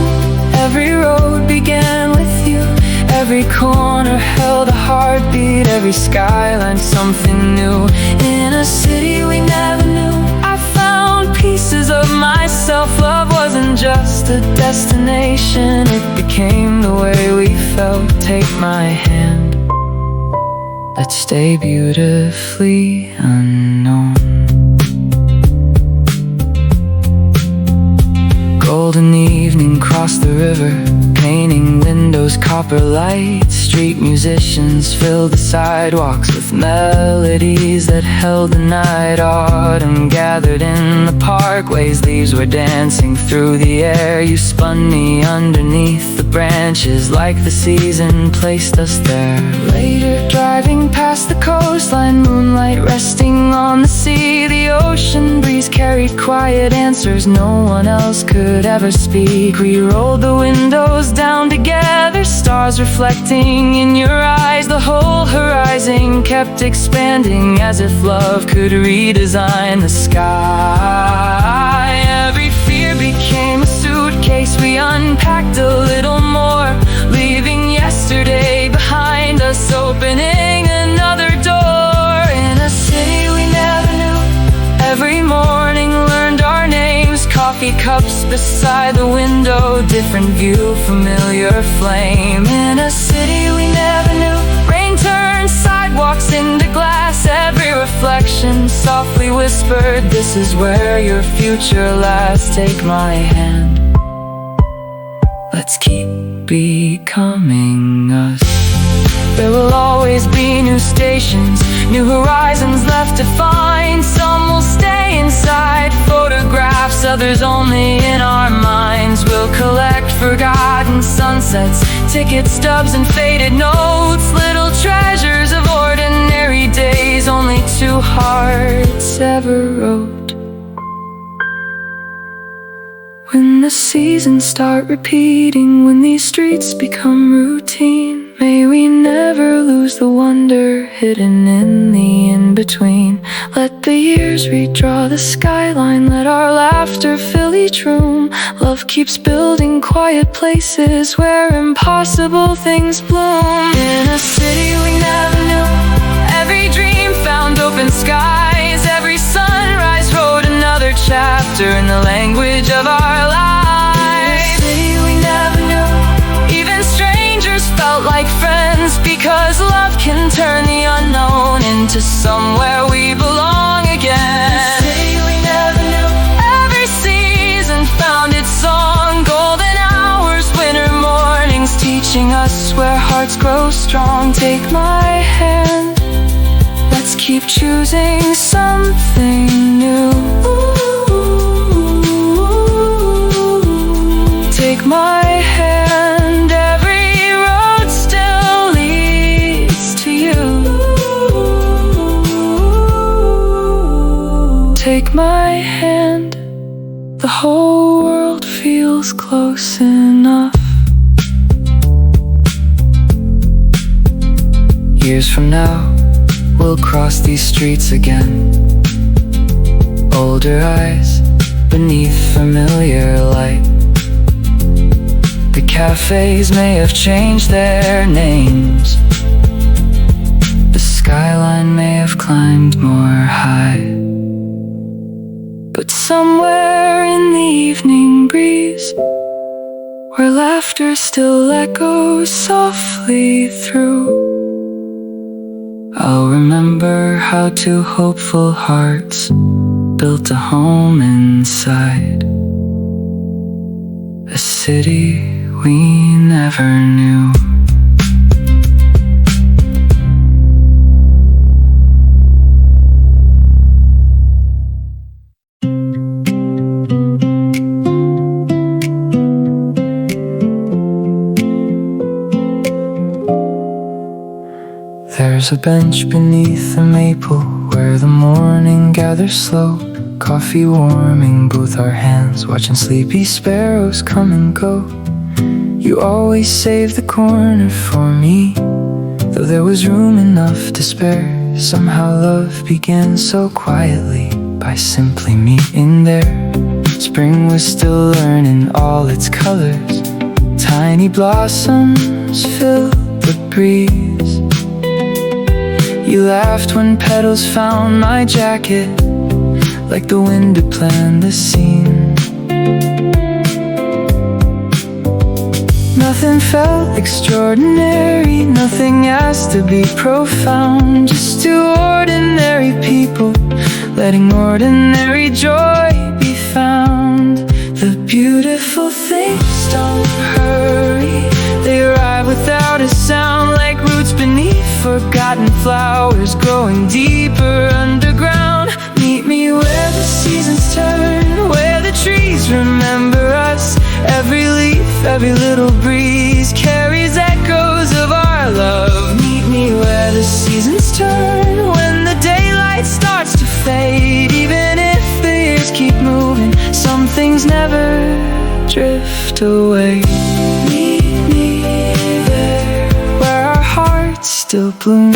every road began with you. Every corner held a heartbeat, every skyline something new. In a city we never knew, I found pieces of myself. Love wasn't just a destination, it became the way we felt. Take my hand, let's stay beautifully unknown. Golden evening, cross the river, painting windows, copper lights. Street musicians filled the sidewalks with melodies that held the night. Autumn gathered in the parkways, leaves were dancing through the air. You spun me underneath the branches like the season placed us there. Later, driving past the coastline, moonlight resting on the sea. The ocean breeze carried quiet answers no one else could ever speak. We rolled the windows down together, stars reflecting in your eyes. The whole horizon kept expanding as if love could redesign the sky. Every fear became a suitcase, we unpacked a little more, leaving yesterday behind us, opening another door. In a city we never knew, every morning learned our names. Coffee cups beside the window, different view, familiar flame. In a city we never knew, rain turned sidewalks into glass. Every reflection softly whispered, this is where your future lies. Take my hand, let's keep becoming us. There will always be new stations, new horizons left to find. Some will stay inside photographs, others only in our minds. We'll collect forgotten sunsets, ticket stubs and faded notes, little treasures of ordinary days only two hearts ever wrote. When the seasons start repeating, when these streets become routine, may we never lose the wonder hidden in the in-between. Let the years redraw the skyline, let our laughter fill each room. Love keeps building quiet places where impossible things bloom. In a city we never knew, every dream found open skies. Every sunrise wrote another chapter in the language of our lives. In a city we never knew, even strangers felt like friends, because love can turn the unknown into somewhere we belong again. In a city we never knew, every season found its song. Golden hours, winter mornings, teaching us where hearts grow strong. Take my hand, let's keep choosing something new. Take my hand, every road still leads to you. Take my hand, the whole world feels close enough. Years from now, we'll cross these streets again. Older eyes beneath familiar light. The cafes may have changed their names, the skyline may have climbed more high, but somewhere in the evening breeze, where laughter still echoes softly through, I'll remember how two hopeful hearts built a home inside a city we never knew. There's a bench beneath the maple where the morning gathers slow, coffee warming both our hands, watching sleepy sparrows come and go. You always save the corner for me, though there was room enough to spare. Somehow love began so quietly, by simply meeting there. Spring was still learning all its colors, tiny blossoms filled the breeze. You laughed when petals found my jacket, like the wind had planned the scene. Nothing felt extraordinary, nothing asked to be profound. Just two ordinary people, letting ordinary joy be found. The beautiful things don't hurry, they arrive without a sound, like roots beneath forgotten flowers growing deeper underground. Meet me where the seasons turn, where the trees remember us. Every leaf, every little breeze carries echoes of our love. Meet me where the seasons turn, when the daylight starts to fade. Even if the years keep moving, some things never drift away. Meet me there, where our hearts still bloom.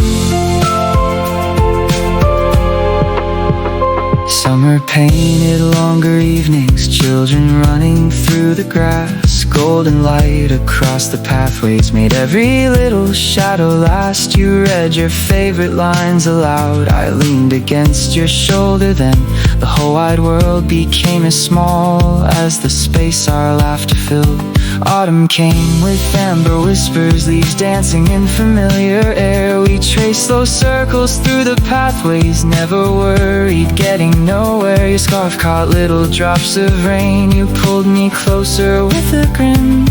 Summer painted longer evenings, children running through the grass. Golden light across the pathways made every little shadow last. You read your favorite lines aloud, I leaned against your shoulder. Then the whole wide world became as small as the space our laughter filled. Autumn came with amber whispers, leaves dancing in familiar air. We traced those circles through the pathways, never worried, getting nowhere. Your scarf caught little drops of rain, you pulled me closer with a grin.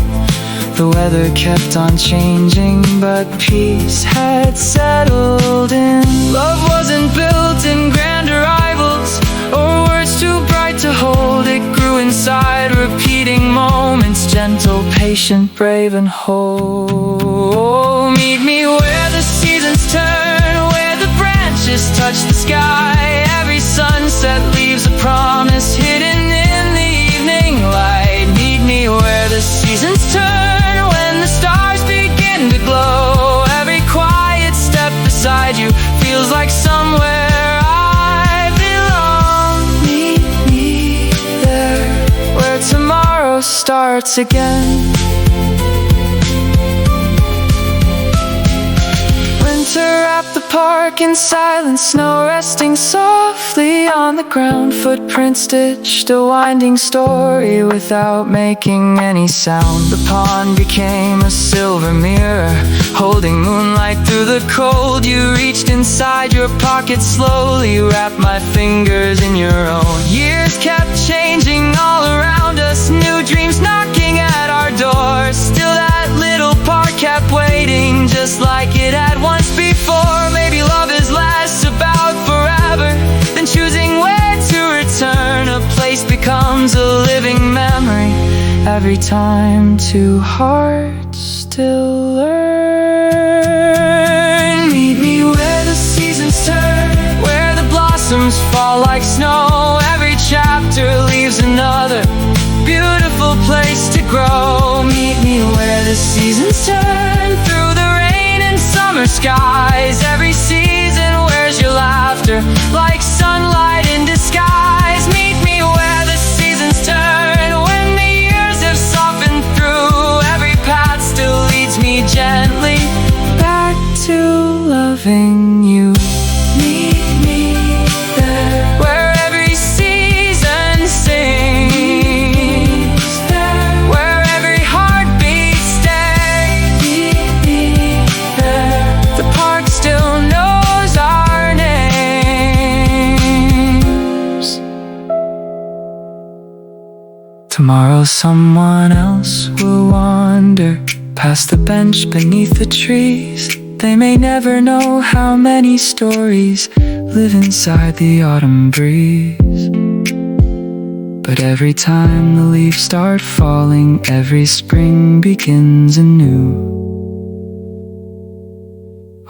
The weather kept on changing, but peace had settled in. Love wasn't built in grand arrivals, or words too bright to hold. It grew inside, repeating moments, gentle, patient, brave and whole. Meet me where the seasons turn, where the branches touch the sky. Every sunset leaves a promise hidden in the evening light. Meet me where the seasons turn, when the stars begin to glow. Every quiet step beside you feels like somewhere I belong. Meet me there, where tomorrow starts again. Winter wrapped the park in silence, snow resting softly on the ground. Footprints stitched a winding story without making any sound. The pond became a silver mirror, holding moonlight through the cold. You reached inside your pocket slowly, wrapped my fingers in your own. Years kept changing all around us, new dreams knocking at our doors. Still that little park kept waiting, just like it had once before. Maybe love is less about forever than choosing where to return. A place becomes a living memory every time two hearts still learn. Meet me where the seasons turn, where the blossoms fall like snow. Every chapter leaves another beautiful place to grow. Meet me where the seasons turn, through the rain and summer skies. Every season wears your laughter like sunlight in disguise. Meet me where the seasons turn, when the years have softened through. Every path still leads me gently back to loving you. Meet me there, where every season sings, where every heartbeat stays. Meet me there, the park still knows our names. Tomorrow someone else will wander past the bench beneath the trees. They may never know how many stories live inside the autumn breeze. But every time the leaves start falling, every spring begins anew.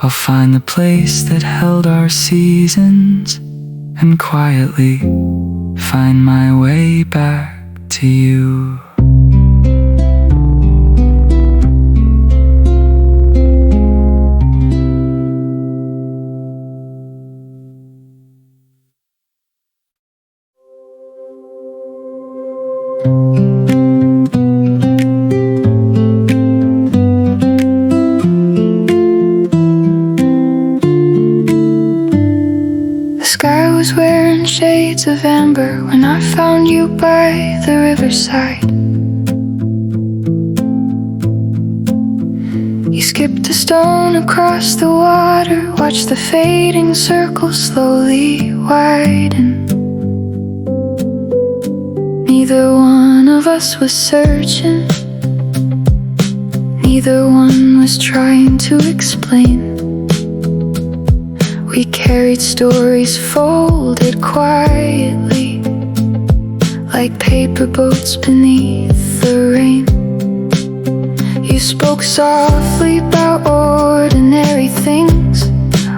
I'll find the place that held our seasons and quietly find my way back to you. The sky was wearing shades of amber when I found you by the riverside. You skipped a stone across the water, watched the fading circle slowly widen. Neither one of us was searching, neither one was trying to explain. We carried stories folded quietly, like paper boats beneath the rain. You spoke softly about ordinary things,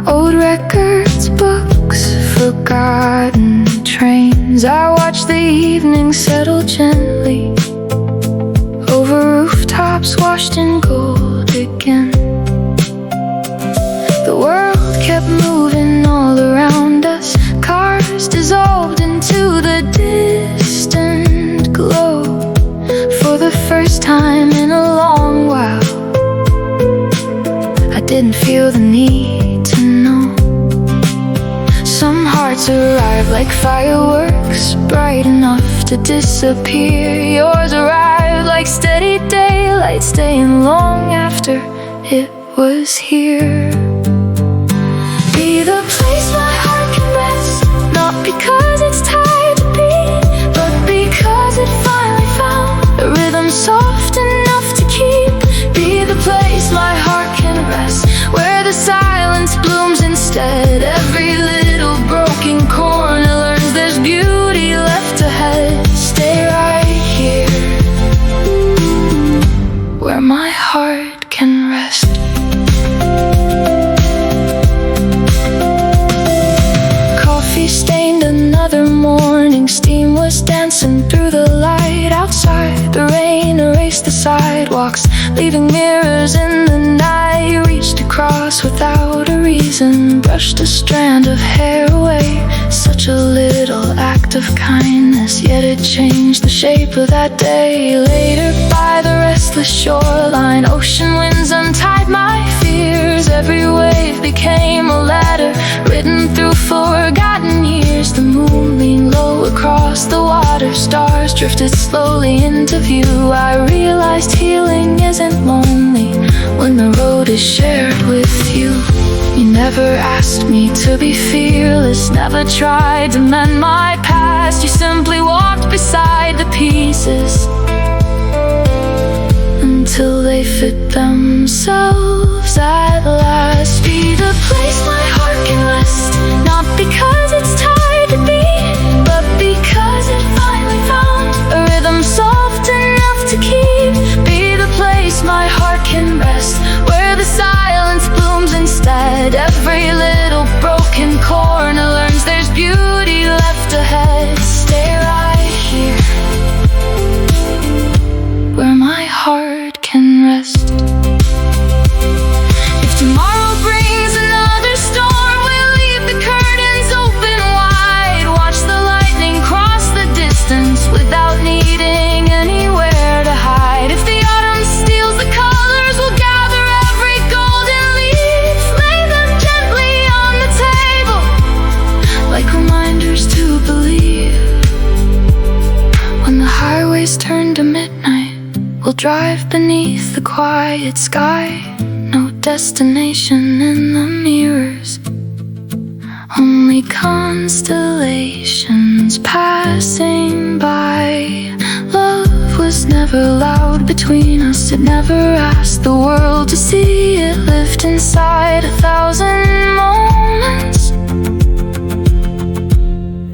old records, books, forgotten trains. I watched the evening settle gently over rooftops washed in gold again. The world kept moving all around us, cars dissolved into the distant glow. For the first time in a long while, I didn't feel the need to know. Some hearts arrive like fireworks, bright enough to disappear. Yours arrived like steady daylight, staying long after it was here. Be the place my heart can rest, not because it's tied to be, but because it finally found a rhythm soft enough to keep. Be the place my heart can rest, where the silence blooms instead. Every little broken corner learns there's beauty left ahead. Stay right here, where my heart can rest. Stained another morning, steam was dancing through the light outside. The rain erased the sidewalks, leaving mirrors in the night. You reached across without a reason, brushed a strand of hair away. Such a little act of kindness, yet it changed the shape of that day. Later by the restless shoreline, ocean winds untied my fears. Every wave became a letter written through forgotten years. The moon leaned low across the water, stars drifted slowly into view. I realized healing isn't lonely when the road is shared with you. You never asked me to be fearless, never tried to mend my past. You simply walked beside the pieces until they fit themselves at last. Be the place my heart can rest, not because it's tied to be, but because it finally found a rhythm soft enough to keep. Be the place my heart can rest, where the silence blooms instead. Every little broken corner learns there's beauty left ahead. Stay right here, where my heart can rest. If tomorrow brings another storm, we'll leave the curtains open wide. Watch the lightning cross the distance without needing anywhere to hide. If the autumn steals the colors, we'll gather every golden leaf, lay them gently on the table like reminders to believe. When the highways turn to midnight, we'll drive beneath the quiet sky. No destination in the mirrors, only constellations passing by. Love was never loud between us, it never asked the world to see. It lived inside 1,000 moments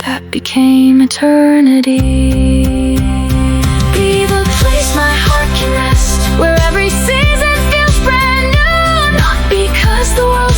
that became eternity. Be the place my heart can rest, where every season feels brand new. Not because the world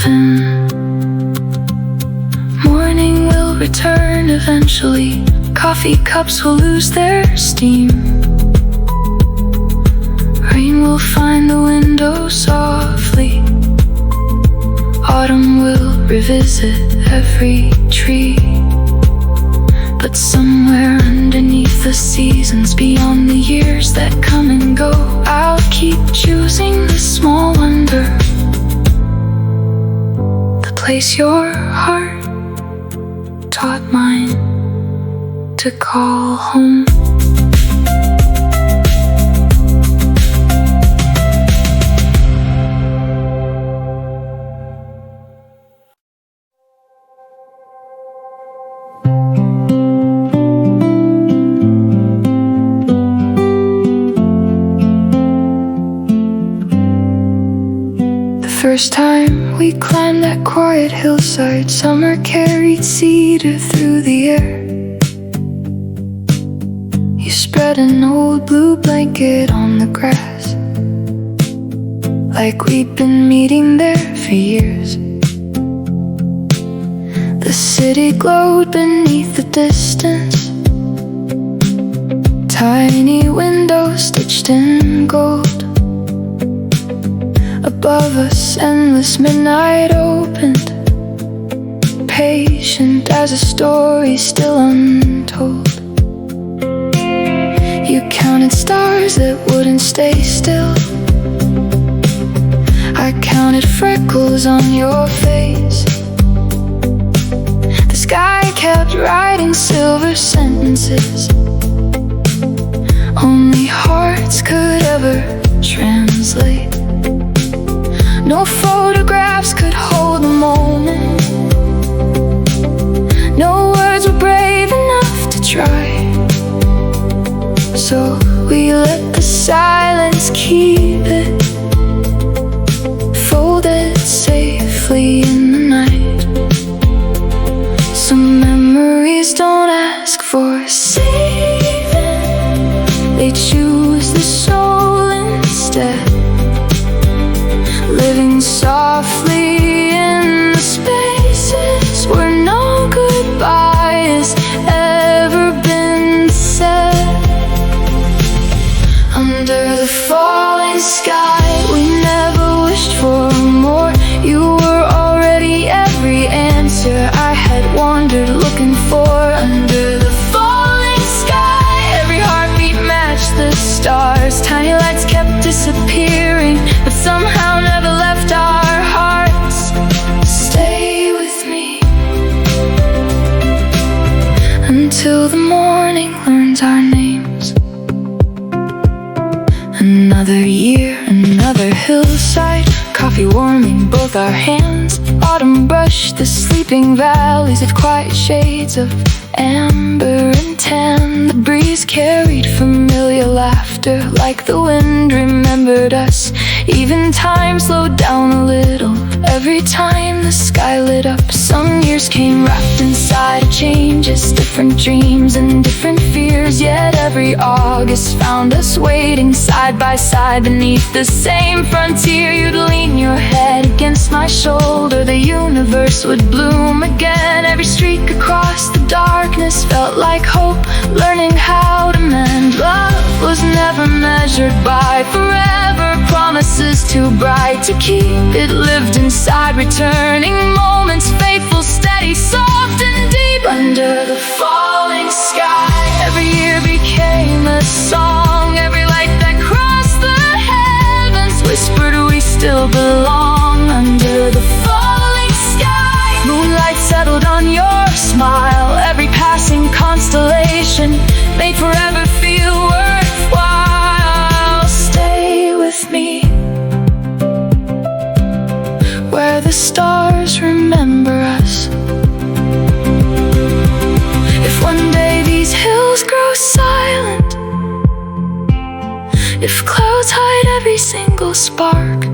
soften. Morning will return eventually. Coffee cups will lose their steam. Rain will find the window softly. Autumn will revisit every tree. But somewhere underneath the seasons, beyond the years that come and go, I'll keep choosing the small wonder, the place your heart taught mine to call home. First time we climbed that quiet hillside, summer carried cedar through the air. You spread an old blue blanket on the grass, like we'd been meeting there for years. The city glowed beneath the distance, tiny windows stitched in gold. Above us, endless midnight opened, patient as a story still untold. You counted stars that wouldn't stay still. I counted freckles on your face. The sky kept writing silver sentences only hearts could ever translate. No photographs could hold the moment. No words were brave enough to try. So we let the silence keep it folded safely in the night. Some memories don't ask for saving, they choose the soul instead. Living softly in the spaces where no goodbye has ever been said. Under the falling sky, we never wished for more. You were already every answer I had wandered looking for. Under the falling sky, every heartbeat matched the stars. Tiny lights kept disappearing, but somehow never left our hearts. Stay with me until the morning learns our names. Another year, another hillside, coffee warming both our hands. Autumn brushed the sleeping valleys of quiet shades of amber and tan. The breeze carried familiar laughter, like the wind remembered us. Even time slowed down a little every time the sky lit up. Some years came wrapped inside of changes, different dreams and different fears. Yet every August found us waiting side by side beneath the same frontier. You'd lean your head against my shoulder, the universe would bloom again. Every streak across the darkness felt like hope, learning how to mend. Love was never measured by forever, promises too bright to keep. It lived inside returning moments, faithful, steady, soft and deep. Under the falling sky, every year became a song. Every light that crossed the heavens whispered we still belong. Under the falling sky, moonlight settled on your smile. Every passing constellation made forever feel worthwhile. Stay with me where the stars remember us. If one day these hills grow silent, if clouds hide every single spark,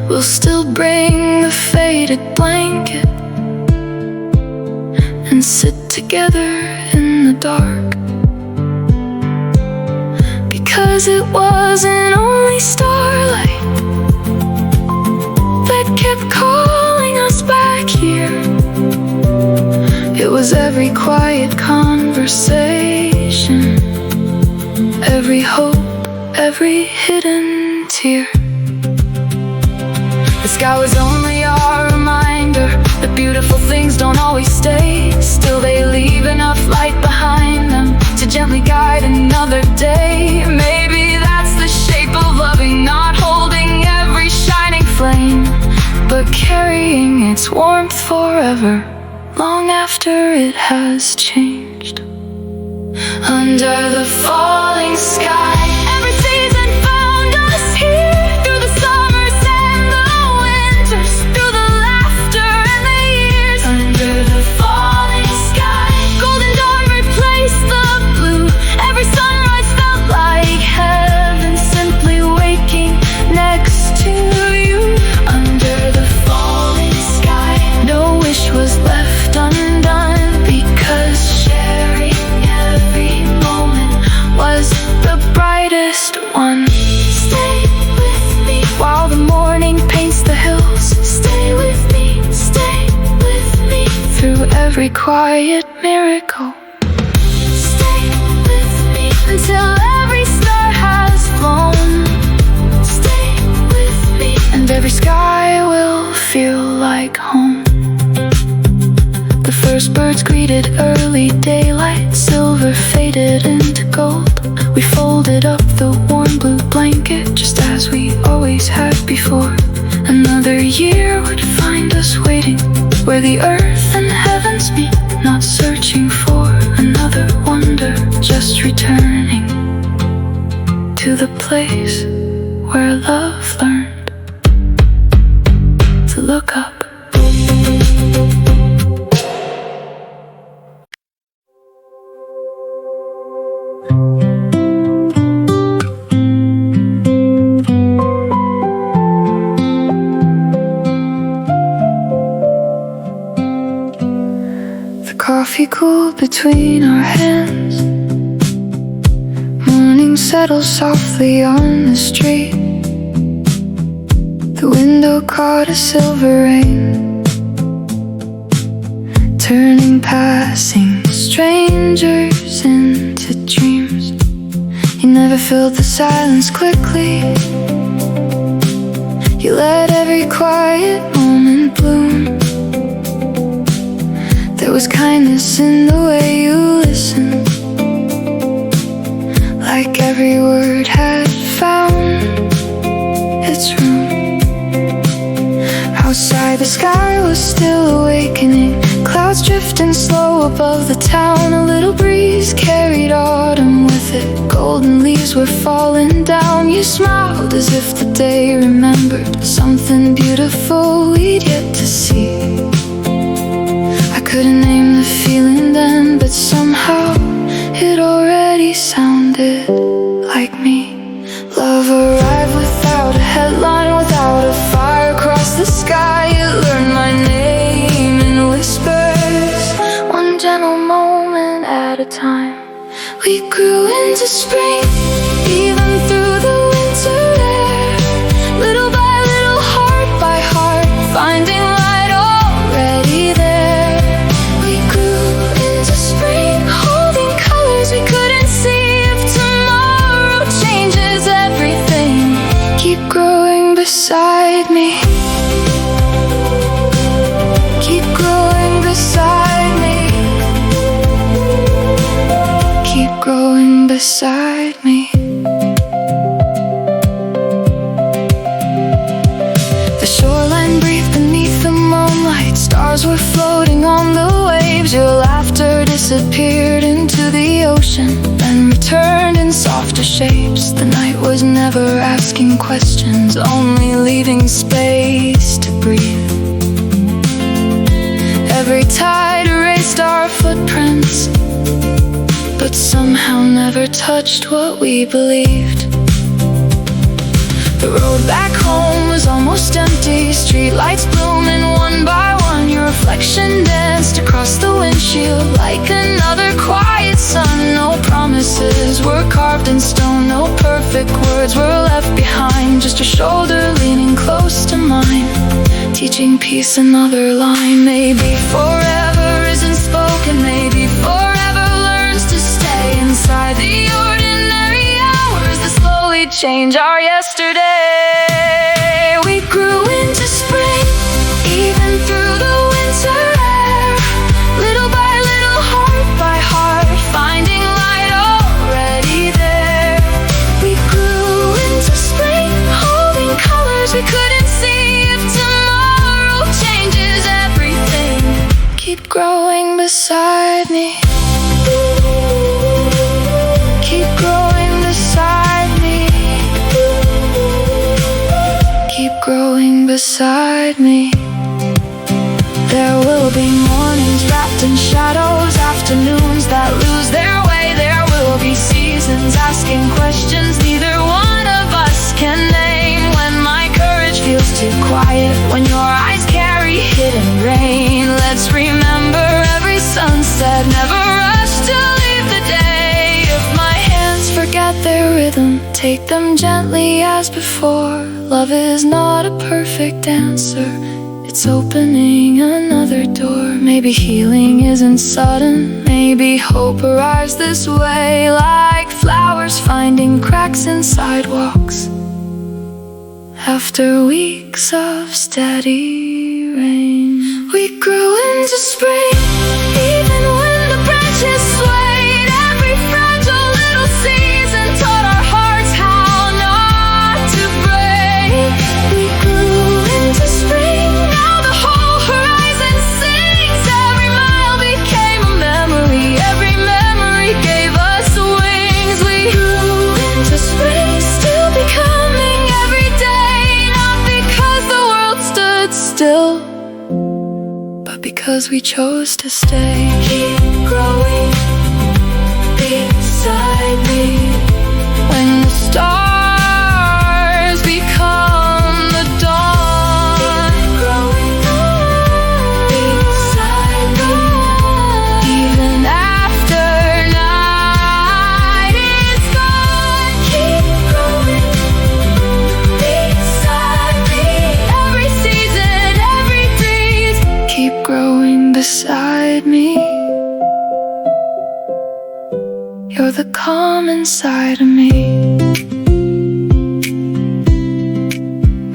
we'll still bring the faded blanket and sit together in the dark. Because it wasn't only starlight, was every quiet conversation, every hope, every hidden tear. The sky was only our reminder that beautiful things don't always stay still. They leave enough light behind them to gently guide another day. Maybe that's the shape of loving, not holding every shining flame, but carrying its warmth forever, long after it has changed. Under the falling sky, every season found us here, through the summers and the winters, through the laughter and the years. Under the falling sky, golden dawn replaced the blue. Every sunrise felt like heaven, simply waking next to you. Under the falling sky, no wish was left undone, because sharing every moment was the brightest one. Stay with me while the morning paints the hills. Stay with me, stay with me through every quiet miracle. Stay with me until every star has flown. Stay with me and every sky will feel like home. The first birds greeted early daylight, silver faded into gold. We folded up the warm blue blanket just as we always had before. Another year would find us waiting where the earth and heavens meet, not searching for another wonder, just returning to the place where love learned to look up. Coffee cooled between our hands. Morning settles softly on the street. The window caught a silver rain, turning passing strangers into dreams. You never filled the silence quickly. You let every quiet moment bloom. There was kindness in the way you listened, like every word had found its room. Outside the sky was still awakening, clouds drifting slow above the town. A little breeze carried autumn with it, golden leaves were falling down. You smiled as if the day remembered something beautiful we'd yet to see. Couldn't name the feeling then, but somehow it already sounded like me. Love arrived without a headline, without a fire across the sky. It learned my name in whispers, one gentle moment at a time. We grew into spring, even through the winter air, little by little, heart by heart, finding light already there. We couldn't see if tomorrow changes everything. Keep growing beside me. Keep growing beside me. Keep growing beside me. The shoreline breathed beneath the moonlight. Stars were floating on the waves. Your laughter disappeared into the ocean, then returned in softer shapes. The night was never asking questions, only leaving space to breathe. Every tide erased our footprints, but somehow never touched what we believed. The road back home was almost empty, streetlights blooming one by one. Your reflection danced across the windshield like another quiet sun. No promises were carved in stone, no perfect words were left behind. Just your shoulder leaning close to mine, teaching peace another line. Maybe forever isn't spoken maybe forever learns to stay inside the ordinary hours that slowly change our yesterday. We grew into spring, even through the winter air, little by little, heart by heart, finding light already there. We grew into spring, holding colors we couldn't see. If tomorrow changes everything, keep growing beside me. Keep growing beside me. Keep growing beside me. There will be mornings wrapped in shadows, afternoons that lose their way. There will be seasons asking questions neither one of us can name. When my courage feels too quiet, when your eyes carry hidden rain, let's remember every sunset, never rush to leave the day. If my hands forget their rhythm, take them gently as before. Love is not a perfect answer, it's opening another door. Maybe healing isn't sudden, maybe hope arrives this way, like flowers finding cracks in sidewalks after weeks of steady rain. We grew into spring, even when the branches swayed. Every fragile little season taught our hearts how not to break. We grew into spring, now the whole horizon sings. Every mile became a memory, every memory gave us wings. We grew into spring, still becoming every day, not because the world stood still, but because we chose to stay. Keep growing beside me. When the stars become the dawn, keep growing beside me. Even after night is gone, keep growing beside me. Every season, every breeze, keep growing beside me. You're the calm inside of me.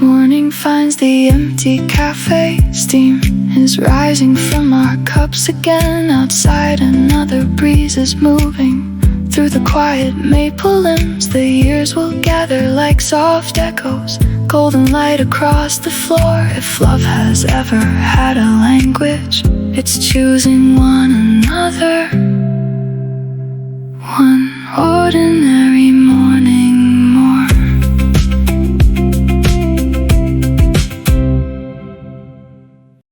Morning finds the empty cafe. Steam is rising from our cups again. Outside another breeze is moving through the quiet maple limbs. The years will gather like soft echoes, golden light across the floor. If love has ever had a language, it's choosing one another. One ordinary